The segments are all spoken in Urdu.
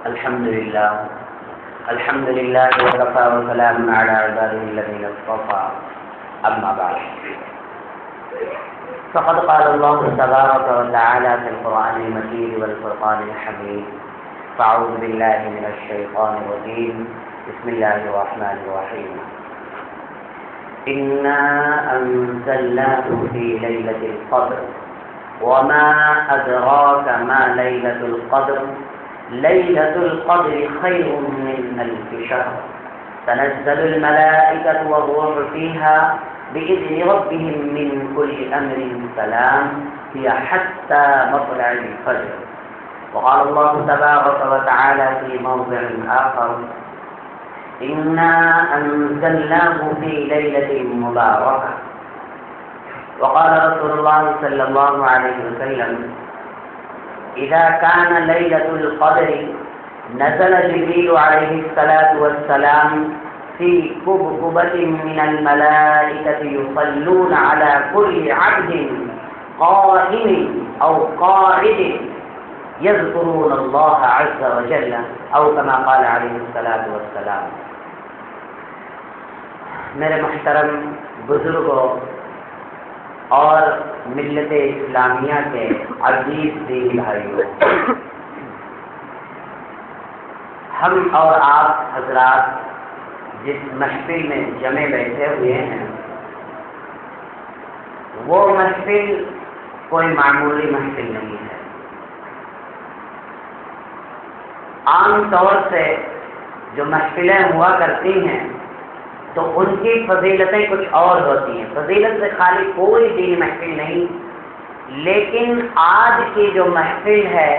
الحمد لله وكفى وسلام على عباده الذين اصطفى أما بعد فقد قال الله تبارك وتعالى في القرآن المجيد والفرقان الحميد فأعوذ بالله من الشيطان الرجيم بسم الله الرحمن الرحيم إنا أنزلناه في ليلة القدر وما أدراك ما ليلة القدر ليلة القدر خير من ألف شهر تنزل الملائكة والروح فيها بإذن ربهم من كل أمر سلام هي حتى مطلع الفجر. وقال الله تبارك وتعالى في موضع آخر إنا أنزلناه في ليلة مباركة. وقال رسول الله صلى الله عليه وسلم إذا كان ليلة القدر نزل جبريل عليه الصلاة والسلام في كبكبة من الملائكة يصلون على كل عبد قائم أو قاعد يذكرون الله عز وجل أو كما قال عليه الصلاة والسلام. میرے محترم بزرگوں اور ملت اسلامیہ کے عزیز دینی بھائیوں، ہم اور آپ حضرات جس محفل میں جمع بیٹھے ہوئے ہیں وہ محفل کوئی معمولی محفل نہیں ہے. عام طور سے جو محفلیں ہوا کرتی ہیں تو ان کی فضیلتیں کچھ اور ہوتی ہیں. فضیلت سے خالی کوئی دین محفل نہیں، لیکن آج کی جو محفل ہے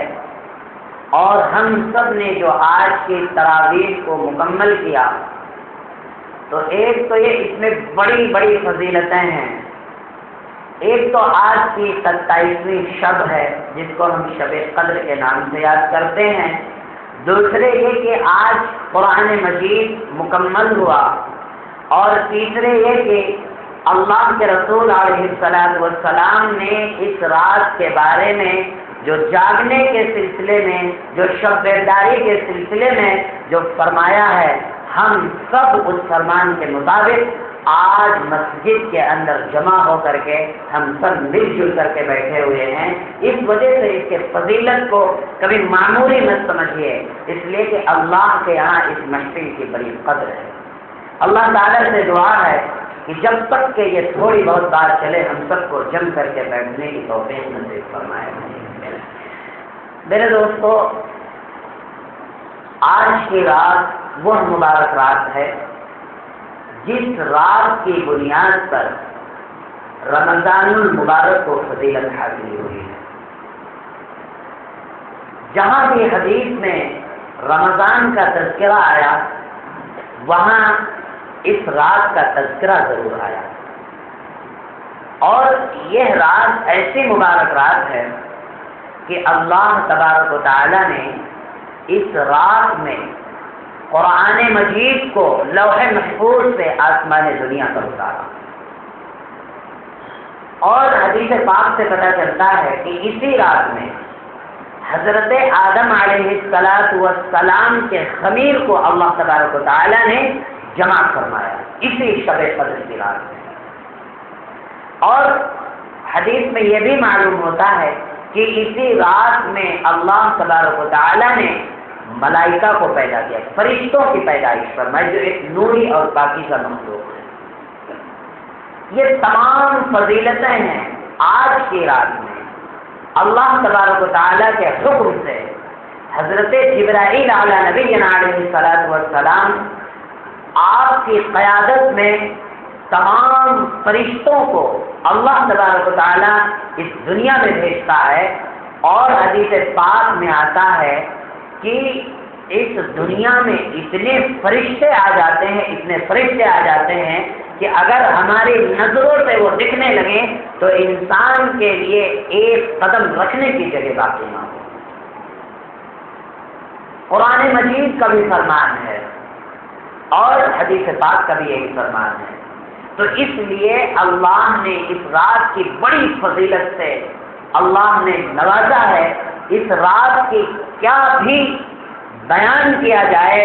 اور ہم سب نے جو آج کی تراویح کو مکمل کیا تو ایک تو یہ اس میں بڑی بڑی فضیلتیں ہیں. ایک تو آج کی 27ویں شب ہے جس کو ہم شب قدر کے نام سے یاد کرتے ہیں. دوسرے یہ کہ آج قرآن مجید مکمل ہوا، اور تیسرے یہ کہ اللہ کے رسول علیہ السلام نے اس رات کے بارے میں جو جاگنے کے سلسلے میں، جو شب بیداری کے سلسلے میں جو فرمایا ہے، ہم سب اس فرمان کے مطابق آج مسجد کے اندر جمع ہو کر کے ہم سب مل جل کر کے بیٹھے ہوئے ہیں. اس وجہ سے اس کے فضیلت کو کبھی معمولی مت سمجھیے، اس لیے کہ اللہ کے یہاں اس محفل کی بڑی قدر ہے. اللہ تعالیٰ سے دعا ہے کہ جب تک کہ یہ تھوڑی بہت بات چلے ہم سب کو جم کر کے بیٹھنے کی توفیق نصیب فرمائے. میرے دوستو، آج کی رات وہ مبارک رات ہے جس رات کی بنیاد پر رمضان المبارک کو فضیلت حاصل ہوئی ہے. جہاں بھی حدیث میں رمضان کا تذکرہ آیا وہاں اس رات کا تذکرہ ضرور آیا. اور یہ رات ایسی مبارک رات ہے کہ اللہ تبارک و تعالی نے اس رات میں قرآن مجید کو لوح محفوظ سے آسمان دنیا پر اتارا. اور حدیث پاک سے پتہ چلتا ہے کہ اسی رات میں حضرت آدم علیہ السلام کے خمیر کو اللہ تبارک و تعالی نے جمع فرمایا اسی شب قدر کی رات میں. اور حدیث میں یہ بھی معلوم ہوتا ہے کہ اسی رات میں اللہ تبارک و تعالی نے ملائکہ کو پیدا کیا، فرشتوں کی پیدائش فرمائی جو ایک نوری اور پاکیزہ مخلوق ہے. یہ تمام فضیلتیں ہیں آج کی رات میں اللہ تبارک و تعالیٰ کے حکم سے حضرت جبرائیل علی نبینا علیہ السلام آپ کی قیادت میں تمام فرشتوں کو اللہ تبارک و تعالیٰ اس دنیا میں بھیجتا ہے. اور حدیث پاک میں آتا ہے کہ اس دنیا میں اتنے فرشتے آ جاتے ہیں کہ اگر ہماری نظروں سے وہ دکھنے لگیں تو انسان کے لیے ایک قدم رکھنے کی جگہ باقی نہ ہو. قرآن مجید کا بھی فرمان ہے اور حدیث پاک کا بھی یہی فرمان ہے. تو اس لیے اللہ نے اس رات کی بڑی فضیلت سے اللہ نے نوازا ہے اس رات کی کیا بھی بیان کیا جائے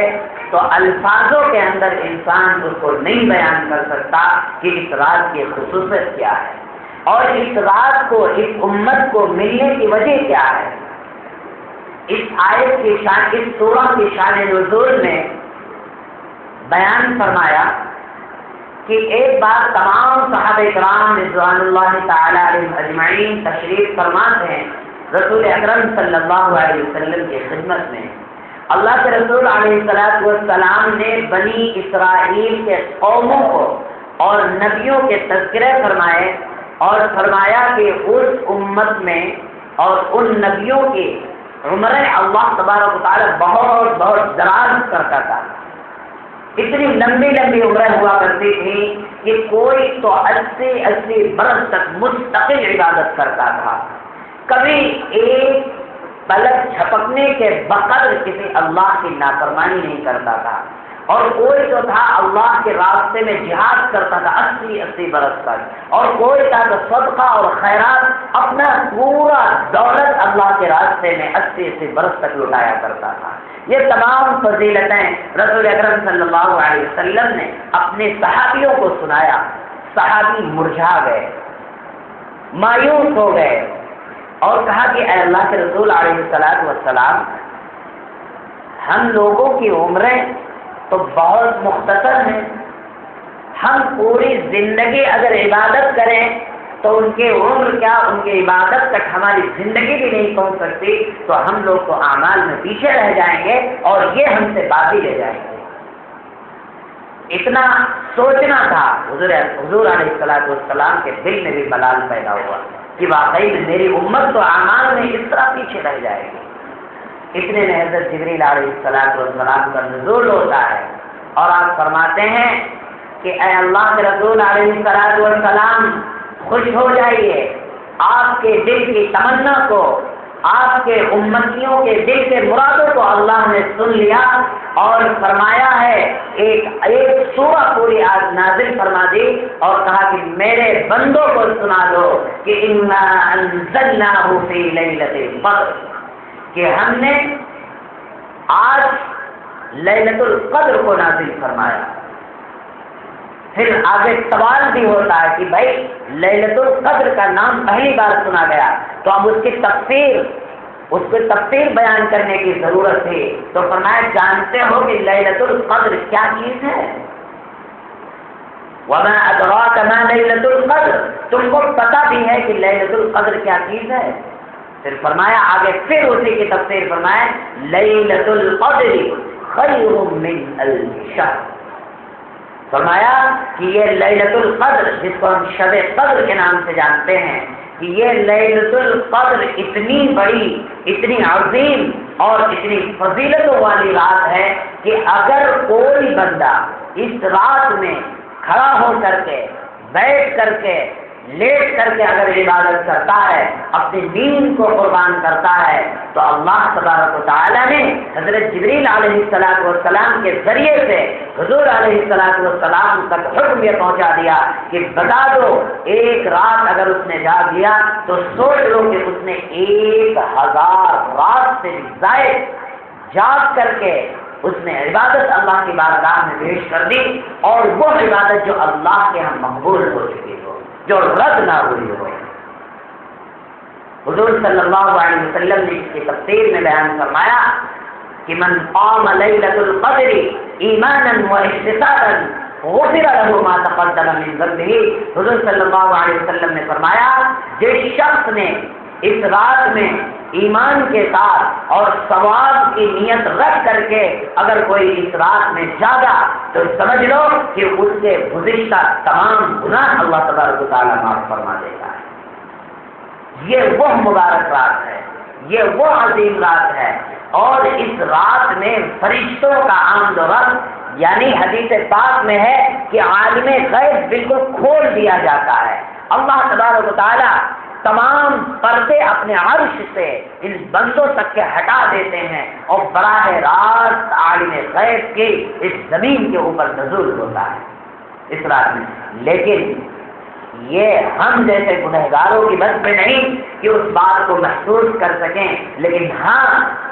تو الفاظوں کے اندر انسان اس کو نہیں بیان کر سکتا کہ اس رات کی خصوصیت کیا ہے اور اس رات کو اس امت کو ملنے کی وجہ کیا ہے۔ اس آیت کی شان، اس سورہ کی شان نزول میں بیان فرمایا کہ ایک بار تمام صحابہ کرام رضوان اللہ تعالی علیہم اجمعین تشریف فرماتے ہیں رسول اکرم صلی اللہ علیہ وسلم کی خدمت میں۔ اللہ کے رسول علیہ السلام نے بنی اسرائیل کے قوموں کو اور نبیوں کے تذکرے فرمائے اور فرمایا کہ اس امت میں اور ان نبیوں کی عمریں اللہ تبارک و تعالی بہت بہت دراز کرتا تھا، اتنی لمبی لمبی عمریں ہوا کرتی تھی کہ کوئی تو 80 برس تک مستقل عبادت کرتا تھا، کبھی ایک پلک جھپکنے کے بقدر کسی اللہ کی نافرمانی نہیں کرتا تھا، اور کوئی تو تھا اللہ کے راستے میں جہاد کرتا تھا 80 برس تک، اور کوئی تھا تو صدقہ اور خیرات اپنا پورا دولت اللہ کے راستے میں 80 برس تک لٹایا کرتا تھا۔ یہ تمام فضیلتیں رسول اکرم صلی اللہ علیہ وسلم نے اپنے صحابیوں کو سنایا۔ صحابی مرجھا گئے، مایوس ہو گئے اور کہا کہ اے اللہ کے رسول علیہ السلام، ہم لوگوں کی عمریں تو بہت مختصر ہیں، ہم پوری زندگی اگر عبادت کریں تو ان کی عمر کیا، ان کی عبادت تک ہماری زندگی بھی نہیں پہنچ سکتی، تو ہم لوگ تو اعمال میں پیچھے رہ جائیں گے اور یہ ہم سے باقی لے جائیں گے۔ اتنا سوچنا تھا حضور علیہ السلام کے دل میں بھی ملال پیدا ہوا کہ واقعی میں میری امت تو اعمال میں اس طرح پیچھے رہ جائے گی۔ اتنے میں حضرت جبریل علیہ السلام کا نزول ہوتا ہے اور آپ فرماتے ہیں کہ اے اللہ کے رسول علیہ السلام، خوش ہو جائیے، آپ کے دل کی تمنا کو، آپ کے امتیوں کے دل کے مرادوں کو اللہ نے سن لیا اور فرمایا ہے ایک سورہ پوری آج نازل فرما دی اور کہا کہ میرے بندوں کو سنا دو کہ انا انزلناہ فی لیلۃ القدر، کہ ہم نے آج لیلۃ القدر کو نازل فرمایا۔ پھر آگے سوال بھی ہوتا ہے کہ بھائی لیلۃ القدر کا نام پہلی بار سنا گیا تو اب اس کی تفسیر بیان کرنے کی ضرورت تھی، تو فرمایا جانتے ہو کہ لیلۃ القدر کیا چیز ہے؟ وما ادراک ما لیلۃ القدر، تم کو پتہ بھی ہے کہ لیلۃ القدر کیا چیز ہے؟ پھر فرمایا آگے پھر اسی کی تفسیر فرمایا لیلۃ القدر خیر من الف شہر، فرمایا کہ یہ لیلۃ القدر جس کو ہم شب قدر کے نام سے جانتے ہیں کہ یہ لیلۃ القدر اتنی بڑی، اتنی عظیم اور اتنی فضیلتوں والی رات ہے کہ اگر کوئی بندہ اس رات میں کھڑا ہو کر کے، بیٹھ کر کے، لیٹ کر کے اگر عبادت کرتا ہے، اپنی دین کو قربان کرتا ہے، تو اللہ تبارک و تعالیٰ نے حضرت جبریل علیہ السلام کے ذریعے سے حضور علیہ السلام تک حکم یہ پہنچا دیا کہ بتا دو ایک رات اگر اس نے جاگ لیا تو سوچ لو کہ اس نے 1000 رات سے زائد جاگ کر کے اس نے عبادت اللہ کی بارگاہ میں پیش کر دی، اور وہ عبادت جو اللہ کے ہاں مقبول ہو چکی ہو، جو رد نہ ہوئی ہو۔ حضور صلی اللہ علیہ وسلم نے اس کی تفسیر میں بیان فرمایا کہ من قام لیلۃ القدر ایمانا واحتسابا غفر له ما تقدم من ذنبه، حضور صلی اللہ علیہ وسلم نے فرمایا جس شخص نے اس رات میں ایمان کے ساتھ اور ثواب کی نیت رکھ کر کے اگر کوئی اس رات میں جاگا تو سمجھ لو کہ اس کے گزشتہ تمام گناہ اللہ تبارک و تعالیٰ معاف فرما دے گا۔ یہ وہ مبارک رات ہے، یہ وہ عظیم رات ہے، اور اس رات میں فرشتوں کا آمد و رفت، یعنی حدیث پاک میں ہے کہ عالم غیب بالکل کھول دیا جاتا ہے، اللہ تبارک و تعالیٰ تمام پردے اپنے عرش سے ان بندوں تک کے ہٹا دیتے ہیں اور براہ راست عالم غیب کے اس زمین کے اوپر نزول ہوتا ہے اس رات میں۔ لیکن یہ ہم جیسے گنہگاروں کی بس میں نہیں کہ اس بات کو محسوس کر سکیں، لیکن ہاں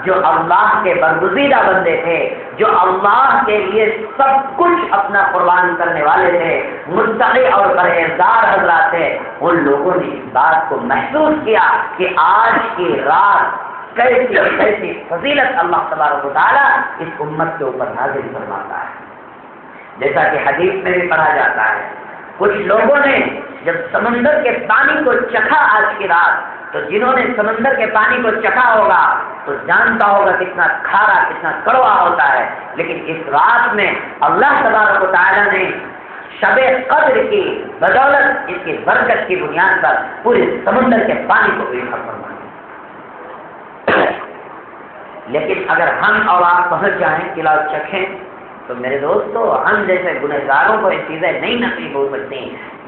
جو اللہ کے برگزیدہ بندے تھے، جو اللہ کے لیے سب کچھ اپنا قربان کرنے والے تھے، متقی اور پرہیزگار حضرات تھے، ان لوگوں نے اس بات کو محسوس کیا کہ آج کی رات کیسی فضیلت اللہ تبارک و تعالیٰ اس امت کے اوپر نازل فرماتا ہے۔ جیسا کہ حدیث میں بھی پڑھا جاتا ہے، کچھ لوگوں نے جب سمندر کے پانی کو چکھا آج کی رات، تو جنہوں نے سمندر کے پانی کو چکھا ہوگا تو جانتا ہوگا کتنا کھارا کتنا کڑوا ہوتا ہے، لیکن اس رات میں اللہ تبارک و تعالیٰ نے شب قدر کی بدولت، اس کی برکت کی بنیاد پر پورے سمندر کے پانی کو میٹھا فرمایا۔ لیکن اگر ہم اور آپ پہنچ جائیں قلعہ چکھیں تو میرے دوستو، ہم جیسے گنہگاروں کو یہ چیزیں نہیں نصیب ہو سکتی،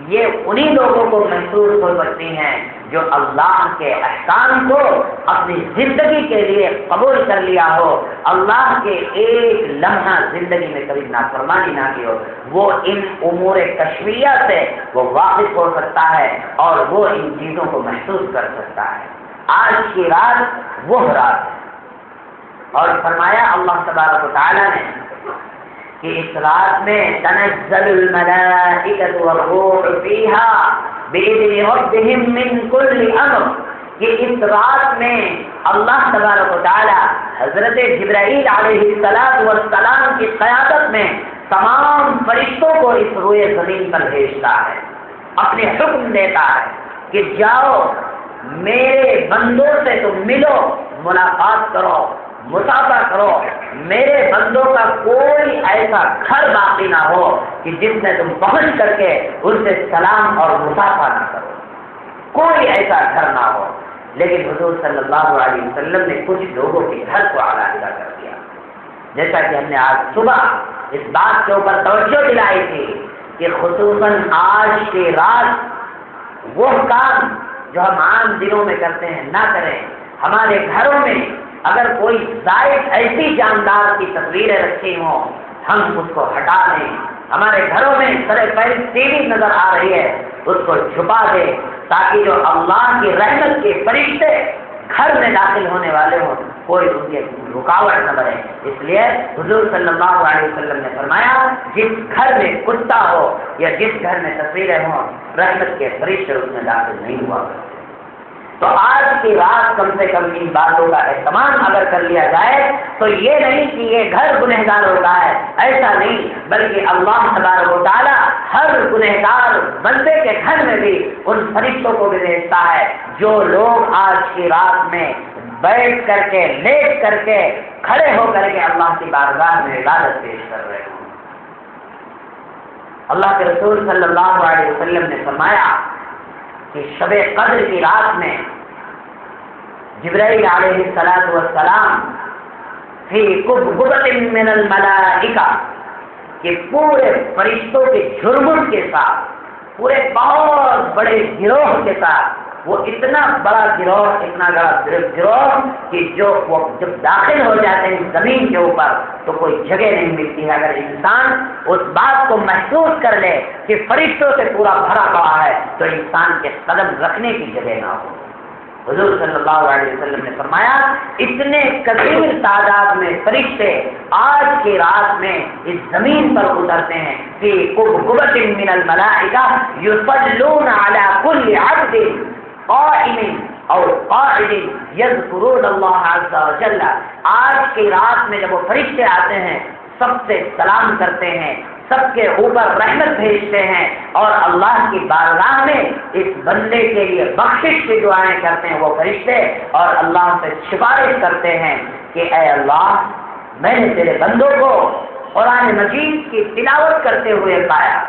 یہ انہی لوگوں کو محسوس ہو سکتی ہیں جو اللہ کے احکام کو اپنی زندگی کے لیے قبول کر لیا ہو، اللہ کے ایک لمحہ زندگی میں کبھی نافرمانی نہ کی ہو، وہ ان امور کشمیہ سے وہ واقف ہو سکتا ہے اور وہ ان چیزوں کو محسوس کر سکتا ہے۔ آج کی رات وہ رات ہے، اور فرمایا اللہ تبارک و تعالیٰ نے کہ اس رات میں تنزل الملائکۃ والروح فیہا بإذن ربہم من کل امر، کہ اس رات میں اللہ تبارک و تعالی حضرت جبرائیل علیہ السلام کی قیادت میں تمام فرشتوں کو اس روئے زمین پر بھیجتا ہے، اپنے حکم دیتا ہے کہ جاؤ میرے بندوں سے تم ملو، ملاقات کرو، مصافحہ کرو، میرے بندوں کا کوئی ایسا گھر باقی نہ ہو کہ جس میں تم پہنچ کر کے ان سے سلام اور مصافحہ نہ کرو، کوئی ایسا گھر نہ ہو۔ لیکن حضور صلی اللہ علیہ وسلم نے کچھ لوگوں کے گھر کو علیحدہ کر دیا، جیسا کہ ہم نے آج صبح اس بات کے اوپر توجہ دلائی تھی کہ خصوصاً آج کی رات وہ کام جو ہم عام دنوں میں کرتے ہیں نہ کریں۔ ہمارے گھروں میں اگر کوئی زائد ایسی جاندار کی تصویریں رکھی ہوں، ہم اس کو ہٹا دیں۔ ہمارے گھروں میں سر پہلی ٹی وی نظر آ رہی ہے، اس کو چھپا دیں، تاکہ جو اللہ کی رحمت کے فرشتے گھر میں داخل ہونے والے ہوں کوئی ان کے رکاوٹ نہ بنے۔ اس لیے حضور صلی اللہ علیہ وسلم نے فرمایا جس گھر میں کتا ہو یا جس گھر میں تصویریں ہوں، رحمت کے فرشتے اس میں داخل نہیں ہوا کرتے۔ تو آج کی رات کم سے کم ان باتوں کا اہتمام اگر کر لیا جائے تو یہ نہیں کہ یہ گھر گنہگار ہوتا ہے، ایسا نہیں، بلکہ اللہ تبارک و تعالیٰ ہر گنہگار بندے کے گھر میں بھی ان فرشتوں کو بھی بھیجتا ہے جو لوگ آج کی رات میں بیٹھ کر کے، لیٹ کر کے، کھڑے ہو کر کے اللہ کی بارگاہ میں عبادت پیش کر رہے ہوں۔ اللہ کے رسول صلی اللہ علیہ وسلم نے فرمایا کہ شب قدر کی رات میں جبرائیل علیہ السلام فی قبقبۃ من الملائکہ کہ پورے فرشتوں کے جھرمٹ کے ساتھ، پورے بہت بڑے گروہ کے ساتھ، وہ اتنا بڑا گروہ، اتنا بڑا گروہ کہ جو وہ جب داخل ہو جاتے ہیں زمین کے اوپر تو کوئی جگہ نہیں ملتی ہے۔ اگر انسان اس بات کو محسوس کر لے کہ فرشتوں سے پورا بھرا پڑا ہے تو انسان کے قدم رکھنے کی جگہ نہ ہو۔ حضور صلی اللہ علیہ وسلم نے فرمایا اتنے کثیر تعداد میں فرشتے آج کی رات میں اس زمین پر اترتے ہیں کہ قبقبۃ من الملائکہ یصلون علی کل عبد قائم اور قاعد یذکرون اللہ عز وجل۔ آج کی رات میں جب وہ فرشتے آتے ہیں سب سے سلام کرتے ہیں، سب کے اوپر رحمت بھیجتے ہیں اور اللہ کی بارگاہ میں اس بندے کے لیے بخشش کی دعائیں کرتے ہیں وہ فرشتے، اور اللہ سے سفارش کرتے ہیں کہ اے اللہ، میں نے تیرے بندوں کو قرآن مجید کی تلاوت کرتے ہوئے پایا،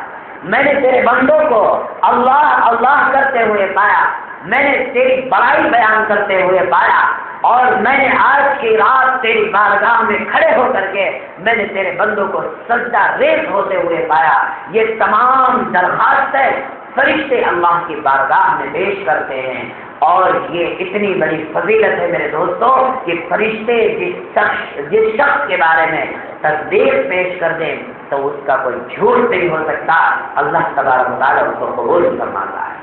میں نے تیرے بندوں کو اللہ اللہ کرتے ہوئے پایا، میں نے تیری بڑائی بیان کرتے ہوئے پایا، اور میں نے آج کی رات تیری بارگاہ میں کھڑے ہو کر کے میں نے تیرے بندوں کو سجدہ ریز ہوتے ہوئے پایا۔ یہ تمام درخواستیں فرشتے اللہ کی بارگاہ میں پیش کرتے ہیں اور یہ اتنی بڑی فضیلت ہے میرے دوستوں کہ فرشتے جس شخص کے بارے میں تصدیق پیش کر دیں تو اس کا کوئی جھوٹ نہیں ہو سکتا، اللہ تبارک و تعالیٰ اس کو قبول فرماتا ہے۔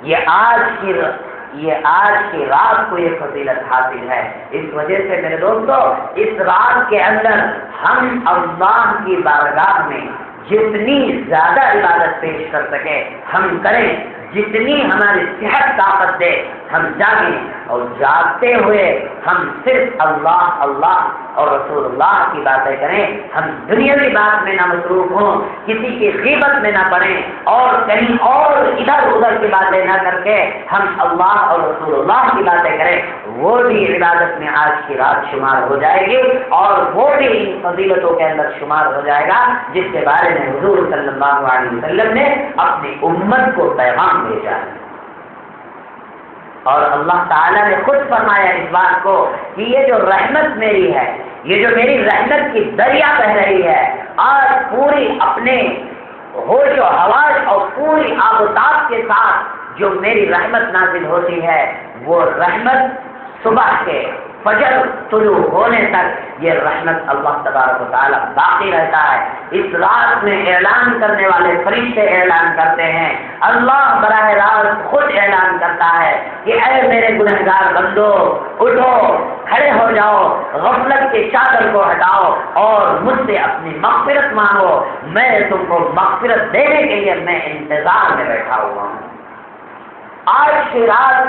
یہ آج کی رات کو یہ فضیلت حاصل ہے۔ اس وجہ سے میرے دوستو اس رات کے اندر ہم اللہ کی بارگاہ میں جتنی زیادہ عبادت پیش کر سکے ہم کریں، جتنی ہماری صحت طاقت دے ہم جاگیں، اور جاگتے ہوئے ہم صرف اللہ اللہ اور رسول اللہ کی باتیں کریں، ہم دنیاوی بات میں نہ مصروف ہوں، کسی کی غیبت میں نہ پڑیں، اور کہیں اور ادھر ادھر کی باتیں نہ کر کے ہم اللہ اور رسول اللہ کی باتیں کریں، وہ بھی عبادت میں آج کی رات شمار ہو جائے گی، اور وہ بھی ان فضیلتوں کے اندر شمار ہو جائے گا جس کے بارے میں حضور صلی اللہ علیہ وسلم نے اپنی امت کو پیغام بھیجا ہے۔ اور اللہ تعالیٰ نے خود فرمایا اس بات کو کہ یہ جو رحمت میری ہے، یہ جو میری رحمت کی دریا بہ رہی ہے، آج پوری اپنے ہوش و حواس اور پوری آب و تاب کے ساتھ جو میری رحمت نازل ہوتی ہے، وہ رحمت صبح کے فجر طلوع ہونے تک یہ رحمت اللہ تبارک و تعالیٰ باقی رہتا ہے۔ اس رات میں اعلان کرنے والے فرشتے اعلان کرتے ہیں، اللہ براہ راست خود اعلان کرتا ہے کہ اے میرے گنہگار بندو، اٹھو، کھڑے ہو جاؤ، غفلت کے چادر کو ہٹاؤ اور مجھ سے اپنی مغفرت مانگو، میں تم کو مغفرت دینے کے لیے میں انتظار میں بیٹھا ہوا ہوں۔ آج کی رات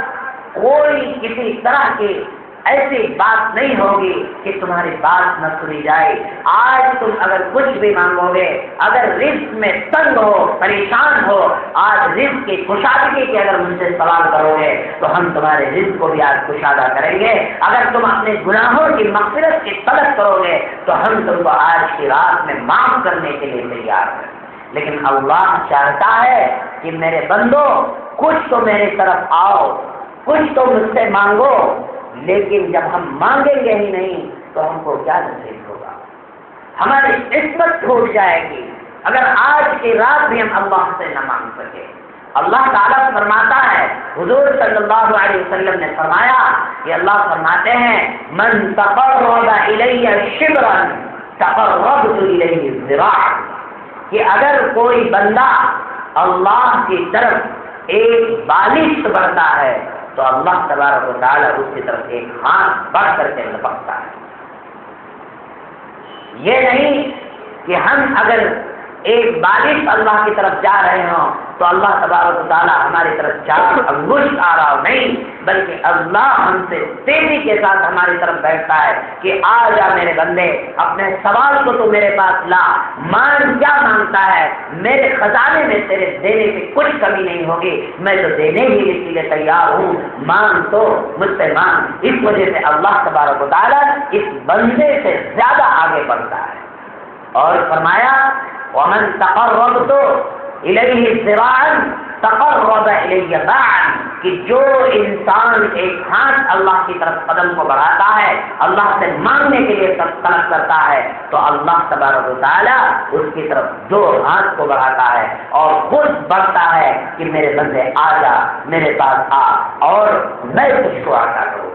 کوئی کسی طرح کی ایسی بات نہیں ہوگی کہ تمہاری بات نہ سنی جائے۔ آج تم اگر کچھ بھی مانگو گے، اگر رزق میں تنگ ہو، پریشان ہو، آج رزق کی کشادگی کے اگر مجھ سے سوال کرو گے تو ہم تمہارے رزق کو بھی آج کشادہ کریں گے۔ اگر تم اپنے گناہوں کی مغفرت کی طلب کرو گے تو ہم تم کو آج کی رات میں معاف کرنے کے لیے تیار ہیں۔ لیکن اللہ چاہتا ہے کہ میرے بندو کچھ تو میرے طرف آؤ، کچھ تو مجھ سے مانگو، لیکن جب ہم مانگیں گے ہی نہیں تو ہم کو کیا نصیب ہوگا؟ ہماری عصمت ٹوٹ جائے گی اگر آج کی رات بھی ہم اللہ سے نہ مانگ سکے۔ اللہ تعالیٰ فرماتا ہے، حضور صلی اللہ علیہ وسلم نے فرمایا کہ اللہ فرماتے ہیں من تقرب الی شبرا تقربت الیہ ذراعا، کہ اگر کوئی بندہ اللہ کی طرف ایک بالش بڑھتا ہے تو اللہ تبارک و تعالیٰ اس کی طرف ایک ہاتھ بڑھ کر کے لپکتا ہے۔ یہ نہیں کہ ہم اگر ایک بالش اللہ کی طرف جا رہے ہوں تو اللہ تبارک و تعالیٰ ہماری طرف 4 انگشت آ رہا ہو، نہیں، بلکہ اللہ ہم سے تیزی کے ساتھ ہماری طرف بیٹھتا ہے کہ آ جا میرے بندے، اپنے سوال کو تو میرے پاس لا، مان کیا مانگتا ہے، میرے خزانے میں تیرے دینے کی کچھ کمی نہیں ہوگی، میں تو دینے ہی کے لیے تیار ہوں، مان تو مجھ سے مان۔ اس وجہ سے اللہ تبارک و تعالیٰ اس بندے سے زیادہ آگے بڑھتا ہے، اور فرمایا وَمَن تَقَرَّبْتُ إِلَيْهِ ذِرَاعًا تَقَرَّبَ إِلَيَّ بَاعًا، کہ جو انسان ایک ہاتھ اللہ کی طرف قدم کو بڑھاتا ہے، اللہ سے مانگنے کے لیے طلب کرتا ہے، تو اللہ تبارک و تعالیٰ اس کی طرف 2 ہاتھ کو بڑھاتا ہے اور خود بڑھتا ہے کہ میرے بندے آ جا، میرے پاس آ اور میں تجھ کو عطا کروں۔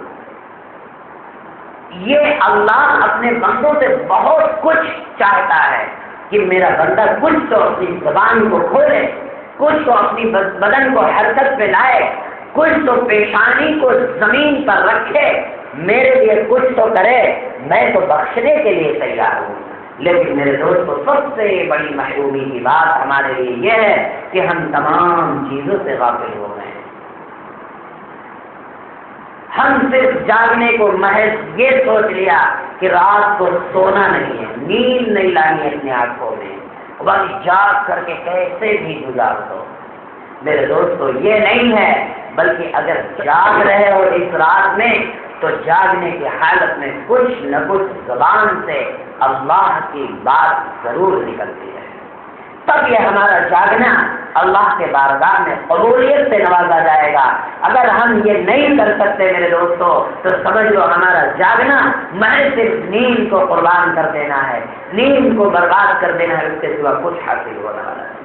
یہ اللہ اپنے بندوں سے بہت کچھ چاہتا ہے کہ میرا بندہ کچھ تو اپنی زبان کو کھولے، کچھ تو اپنی بدن کو حرکت پہ لائے، کچھ تو پیشانی کو زمین پر رکھے، میرے لیے کچھ تو کرے، میں تو بخشنے کے لیے تیار ہوں۔ لیکن میرے دوستو سب سے بڑی محرومی کی بات ہمارے لیے یہ ہے کہ ہم تمام چیزوں سے غافل ہو گئے ہیں۔ ہم صرف جاگنے کو محض یہ سوچ لیا کہ رات کو سونا نہیں ہے، نیند نہیں لانی اپنی آنکھوں میں، بس جاگ کر کے کیسے بھی گزار دو۔ میرے دوستو یہ نہیں ہے، بلکہ اگر جاگ رہے ہو اس رات میں تو جاگنے کی حالت میں کچھ نہ کچھ زبان سے اللہ کی بات ضرور نکلتی ہے، تب یہ ہمارا جاگنا اللہ کے بارگاہ میں قبولیت سے نوازا جائے گا۔ اگر ہم یہ نہیں کر سکتے میرے دوستو تو سمجھ لو ہمارا جاگنا محض صرف نیند کو قربان کر دینا ہے، نیند کو برباد کر دینا ہے، اس کے سوا کچھ حاصل ہونے والا ہے۔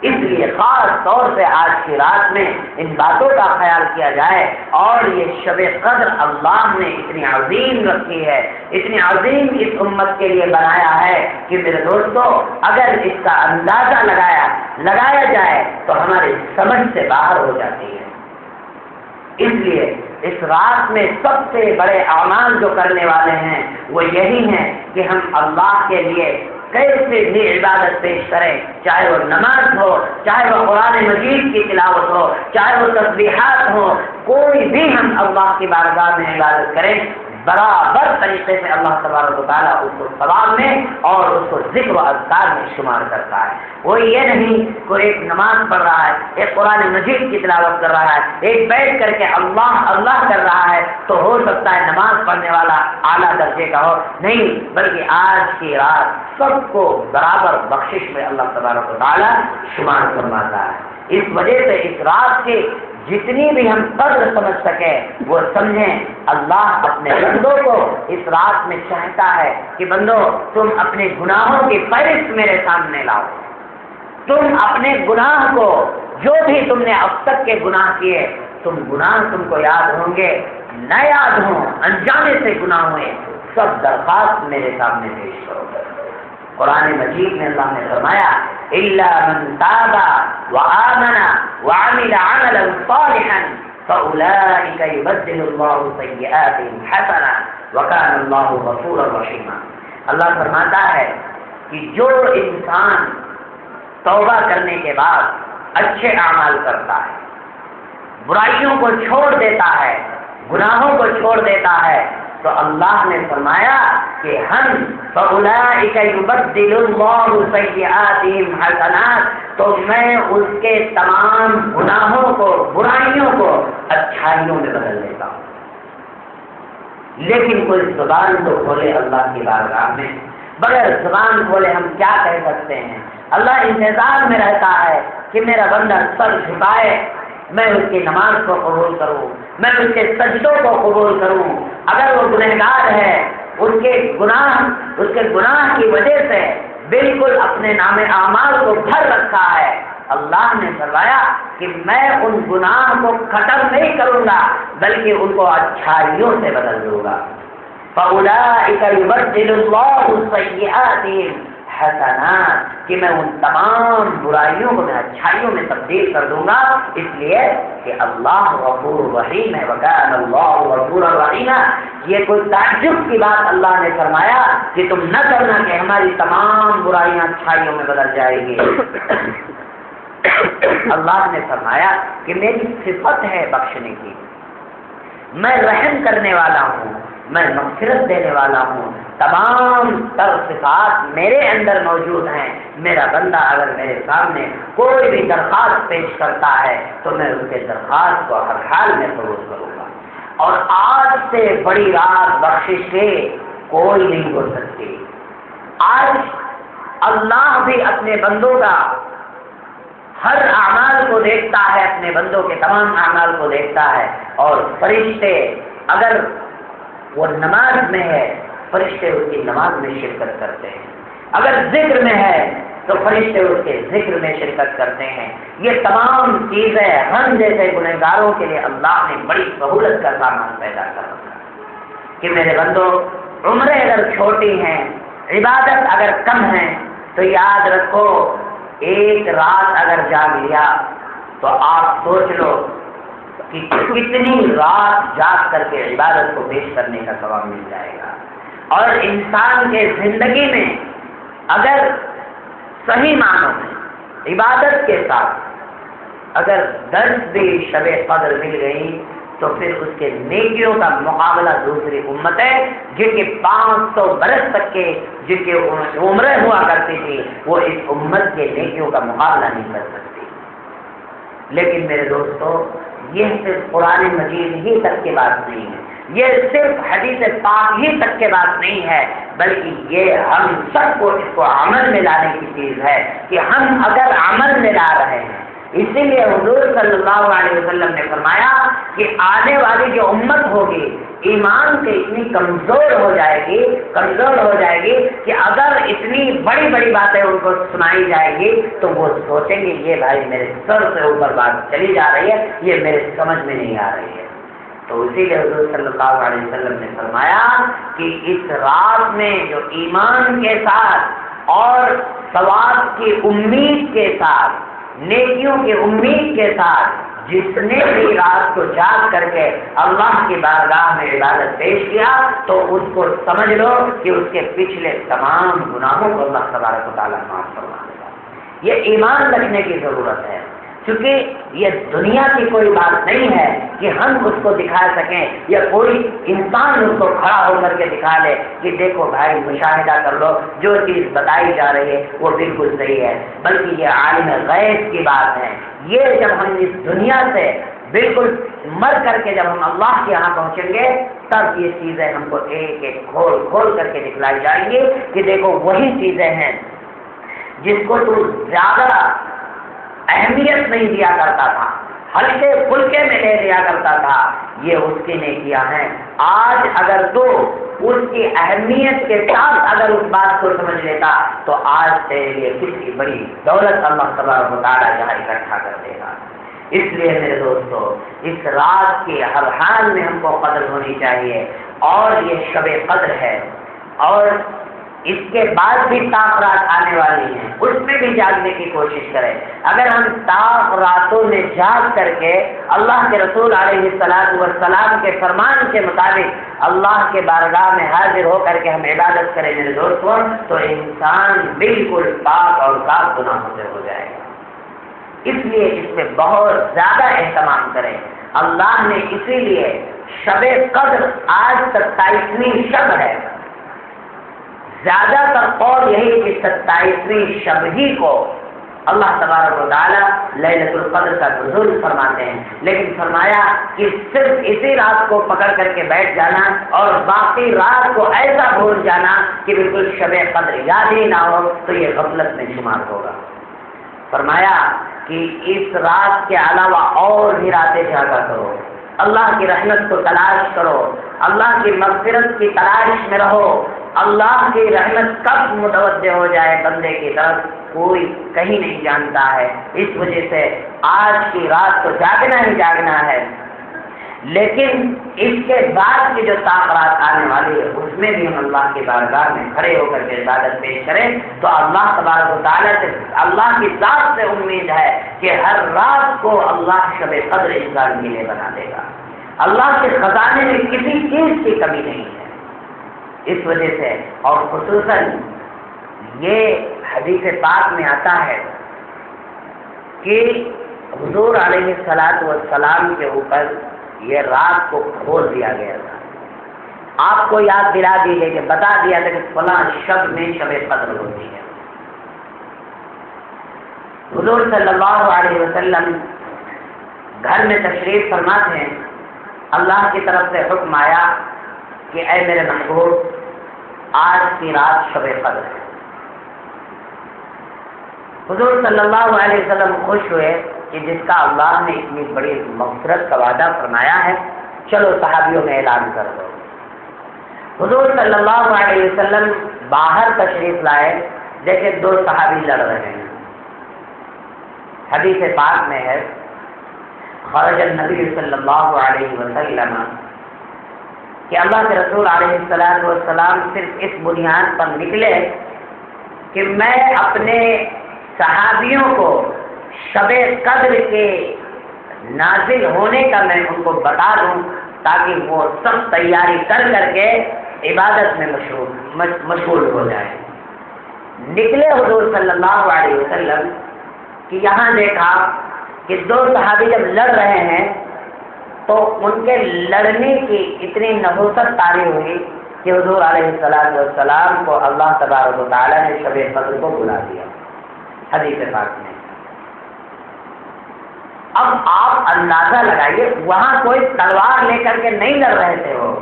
اس لیے خاص طور سے آج کی رات میں ان باتوں کا خیال کیا جائے، اور یہ شب قدر اللہ نے اتنی عظیم رکھی ہے، اتنی عظیم اس امت کے لیے بنایا ہے کہ میرے دوستو اگر اس کا اندازہ لگایا جائے تو ہماری سمجھ سے باہر ہو جاتی ہے۔ اس لیے اس رات میں سب سے بڑے اعمال جو کرنے والے ہیں وہ یہی ہیں کہ ہم اللہ کے لیے کیسے بھی عبادت پیش کریں، چاہے وہ نماز ہو، چاہے وہ قرآن مجید کی تلاوت ہو، چاہے وہ تسبیحات ہو، کوئی بھی ہم اللہ کی بارگاہ میں عبادت کریں، برابر طریقے سے اللہ تبارک و تعالیٰ اس کو ثواب میں اور اس کو ذکر و اذکار میں شمار کرتا ہے۔ وہ یہ نہیں کوئی ایک نماز پڑھ رہا ہے، ایک قرآن مجید کی تلاوت کر رہا ہے، ایک بیٹھ کر کے اللہ اللہ کر رہا ہے تو ہو سکتا ہے نماز پڑھنے والا اعلیٰ درجے کا ہو، نہیں، بلکہ آج کی رات سب کو برابر بخشش میں اللہ تبارک و تعالیٰ شمار فرماتا ہے۔ اس وجہ سے اس رات کے جتنی بھی ہم قدر سمجھ سکے وہ سمجھیں۔ اللہ اپنے بندوں کو اس رات میں چاہتا ہے کہ بندو تم اپنے گناہوں کی فہرست میرے سامنے لاؤ، تم اپنے گناہ کو، جو بھی تم نے اب تک کے گناہ کیے، گناہ تم کو یاد ہوں گے، نہ یاد ہوں، انجانے سے گناہ ہوئے، سب درخواست میرے سامنے پیش کرو۔ قرآن مجید میں اللہ نے فرمایا الا من تاب وآمن وعمل عملا صالحا فاولئک یبدل اللہ سیئاتهم حسنات وکان اللہ غفورا رحیما۔ اللہ فرماتا ہے کہ جو انسان توبہ کرنے کے بعد اچھے اعمال کرتا ہے، برائیوں کو چھوڑ دیتا ہے، گناہوں کو چھوڑ دیتا ہے، تو اللہ نے فرمایا کہ ہم فَأُولَٰئِكَ يُبَدِّلُ اللَّهُ سَيِّئَاتِهِمْ حَسَنَاتٍ، تو میں اس کے تمام گناہوں کو، برائیوں کو اچھائیوں میں بدل دیتا ہوں۔ لیکن کوئی زبان تو کھولے اللہ کی بارگاہ میں، بغیر زبان کھولے ہم کیا کہہ سکتے ہیں؟ اللہ انتظار میں رہتا ہے کہ میرا بندہ سر جھکائے، میں اس کی نماز کو قبول کروں، میں اس کے سجدوں کو قبول کروں۔ اگر وہ گنہگار ہے، اس کے گناہ کی وجہ سے بالکل اپنے نام اعمال کو بھر رکھا ہے، اللہ نے فرمایا کہ میں ان گناہ کو ختم نہیں کروں گا بلکہ ان کو اچھائیوں سے بدل دوں گا۔ فَأُولَٰئِكَ يُبَدِّلُ اللَّهُ سَيِّئَاتِهِمْ حسنات، کہ میں ان تمام برائیوں کو میں اچھائیوں میں تبدیل کر دوں گا، اس لیے کہ اللہ غفور رحیم ہے، وکان اللہ غفور رحیم۔ یہ کوئی تعجب کی بات اللہ نے فرمایا کہ تم نہ کرنا کہ ہماری تمام برائیاں اچھائیوں میں بدل جائے گی۔ اللہ نے فرمایا کہ میری صفت ہے بخشنے کی، میں رحم کرنے والا ہوں، میں مغفرت دینے والا ہوں، تمام تر صفات میرے اندر موجود ہیں۔ میرا بندہ اگر میرے سامنے کوئی بھی درخواست پیش کرتا ہے تو میں اس کے درخواست کو ہر حال میں قبول کروں گا، اور آج سے بڑی رات بخشش کے کوئی نہیں ہو سکتی۔ آج اللہ بھی اپنے بندوں کا ہر اعمال کو دیکھتا ہے، اپنے بندوں کے تمام اعمال کو دیکھتا ہے، اور فرشتے اگر وہ نماز میں ہے فرشتے اس کی نماز میں شرکت کرتے ہیں، اگر ذکر میں ہے تو فرشتے اس کے ذکر میں شرکت کرتے ہیں۔ یہ تمام چیزیں ہم جیسے گنہگاروں کے لیے اللہ نے بڑی سہولت کا سامان پیدا کر رکھا ہے کہ میرے بندوں، عمریں اگر چھوٹی ہیں، عبادت اگر کم ہے، تو یاد رکھو ایک رات اگر جاگ لیا تو آپ سوچ لو کہ کتنی رات جاگ کر کے عبادت کو پیش کرنے کا ثواب مل جائے گا۔ اور انسان کے زندگی میں اگر صحیح معنوں میں عبادت کے ساتھ اگر 10 بھی شب قدر مل گئی تو پھر اس کے نیکیوں کا مقابلہ دوسری امتیں جن کے 500 برس تک کے جن کے عمریں ہوا کرتی تھی، وہ اس امت کے نیکیوں کا مقابلہ نہیں کر سکتی۔ لیکن میرے دوستو، یہ صرف قرآن مجید ہی تک کی بات نہیں ہے، یہ صرف حدیث پاک ہی تک کی بات نہیں ہے، بلکہ یہ ہم سب کو اس کو عمل میں لانے کی چیز ہے کہ ہم اگر عمل میں لا رہے ہیں۔ اسی لیے حضور صلی اللہ علیہ وسلم نے فرمایا کہ آنے والی جو امت ہوگی ایمان سے اتنی کمزور ہو جائے گی کہ اگر اتنی بڑی بڑی باتیں ان کو سنائی جائے گی تو وہ سوچیں گے یہ بھائی میرے سر سے اوپر بات چلی جا رہی ہے، یہ میرے سمجھ میں نہیں آ رہی ہے۔ تو اسی لیے حضور صلی اللہ علیہ وسلم نے فرمایا کہ اس رات میں جو ایمان کے ساتھ اور ثواب کی امید کے ساتھ، نیکیوں کی امید کے ساتھ جس نے بھی رات کو جاگ کر کے اللہ کی بارگاہ میں عبادت پیش کیا تو اس کو سمجھ لو کہ اس کے پچھلے تمام گناہوں کو اللہ تبارک و تعالیٰ معاف فرما دے گا۔ یہ ایمان رکھنے کی ضرورت ہے، کیونکہ یہ دنیا کی کوئی بات نہیں ہے کہ ہم اس کو دکھا سکیں یا کوئی انسان اس کو کھڑا ہو کر کے دکھا لے کہ دیکھو بھائی مشاہدہ کر لو جو چیز بتائی جا رہی ہے وہ بالکل صحیح ہے، بلکہ یہ عالم غیب کی بات ہے۔ یہ جب ہم اس دنیا سے بالکل مر کر کے جب ہم اللہ کے یہاں پہنچیں گے تب یہ چیزیں ہم کو ایک ایک کھول کھول کر کے دکھلائی جائیں گی کہ دیکھو وہی چیزیں ہیں جس کو تو زیادہ اہمیت نہیں دیا کرتا تھا، ہلکے پھلکے میں لے لیا کرتا تھا، یہ اس کی نیکیاں ہیں۔ آج اگر تو اس کی اہمیت کے ساتھ اگر اس بات کو سمجھ لیتا تو آج تیرے لیے کتنی بڑی دولت اللہ تبارک و تعالیٰ یہاں اکٹھا کر دے گا۔ اس لیے میرے دوستو اس رات کے ہر حال میں ہم کو قدر ہونی چاہیے، اور یہ شب قدر ہے، اور اس کے بعد بھی تاک رات آنے والی ہیں، اس میں بھی جاگنے کی کوشش کریں۔ اگر ہم تاک راتوں میں جاگ کر کے اللہ کے رسول علیہ السلام کے فرمان کے مطابق اللہ کے بارگاہ میں حاضر ہو کر کے ہم عبادت کریں میرے دوستوں تو انسان بالکل پاک اور صاف گناہوں سے ہو جائے گا۔ اس لیے اس میں بہت زیادہ اہتمام کریں۔ اللہ نے اسی لیے شب قدر آج 27ویں شب ہے، زیادہ تر قول یہی کہ 27ویں شب ہی کو اللہ تبارک و تعالیٰ لیلۃ القدر کا نزول فرماتے ہیں، لیکن فرمایا کہ صرف اسی رات کو پکڑ کر کے بیٹھ جانا اور باقی رات کو ایسا بھول جانا کہ بالکل شب قدر یاد ہی نہ ہو تو یہ غفلت میں شمار ہوگا۔ فرمایا کہ اس رات کے علاوہ اور بھی راتیں جاگا کرو، اللہ کی رحمت کو تلاش کرو، اللہ کی مغفرت کی تلاش میں رہو۔ اللہ کی رحمت کب متوجہ ہو جائے بندے کی طرف کوئی کہیں نہیں جانتا ہے، اس وجہ سے آج کی رات کو جاگنا ہی جاگنا ہے، لیکن اس کے بعد کی جو رات آنے والی ہے اس میں بھی ہم اللہ کی بارگاہ میں کھڑے ہو کر کے عبادت پیش کریں تو اللہ تبارک و تعالیٰ سے اللہ کی ذات سے امید ہے کہ ہر رات کو اللہ شب قدر انسان کے لیے بنا دے گا۔ اللہ کے خزانے میں کسی چیز کی کمی نہیں ہے۔ اس وجہ سے اور خصوصاً یہ حدیث پاک میں آتا ہے کہ حضور علیہ السلام کے اوپر یہ رات کو کھول دیا گیا تھا، آپ کو یاد دلا دی گئی کہ بتا دیا تھا کہ فلاں شب میں شب قدر ہوتی ہے۔ حضور صلی اللہ علیہ وسلم گھر میں تشریف فرماتے ہیں، اللہ کی طرف سے حکم آیا کہ اے میرے محبوب آج کی رات شب قدر ہے۔ حضور صلی اللہ علیہ وسلم خوش ہوئے کہ جس کا اللہ نے اتنی بڑی مغفرت کا وعدہ فرمایا ہے چلو صحابیوں میں اعلان کر دو۔ حضور صلی اللہ علیہ وسلم باہر تشریف لائے، دیکھے دو صحابی لڑ رہے ہیں۔ حدیث پاک میں ہے خرج النبی صلی اللہ علیہ وسلم کہ اللہ کے رسول علیہ السلام صرف اس بنیاد پر نکلے کہ میں اپنے صحابیوں کو شب قدر کے نازل ہونے کا میں ان کو بتا دوں تاکہ وہ سب تیاری کر کر کے عبادت میں مشغول ہو جائے۔ نکلے حضور صلی اللہ علیہ وسلم کہ یہاں دیکھا کہ دو صحابی جب لڑ رہے ہیں تو ان کے لڑنے کی اتنی نحوست طاری ہوئی کہ حضور علیہ السلام کو اللہ تبارک و تعالیٰ نے شب قدر کو بلا دیا حدیث پاک میں۔ اب آپ اندازہ لگائیے وہاں کوئی تلوار لے کر کے نہیں لڑ رہے تھے، وہ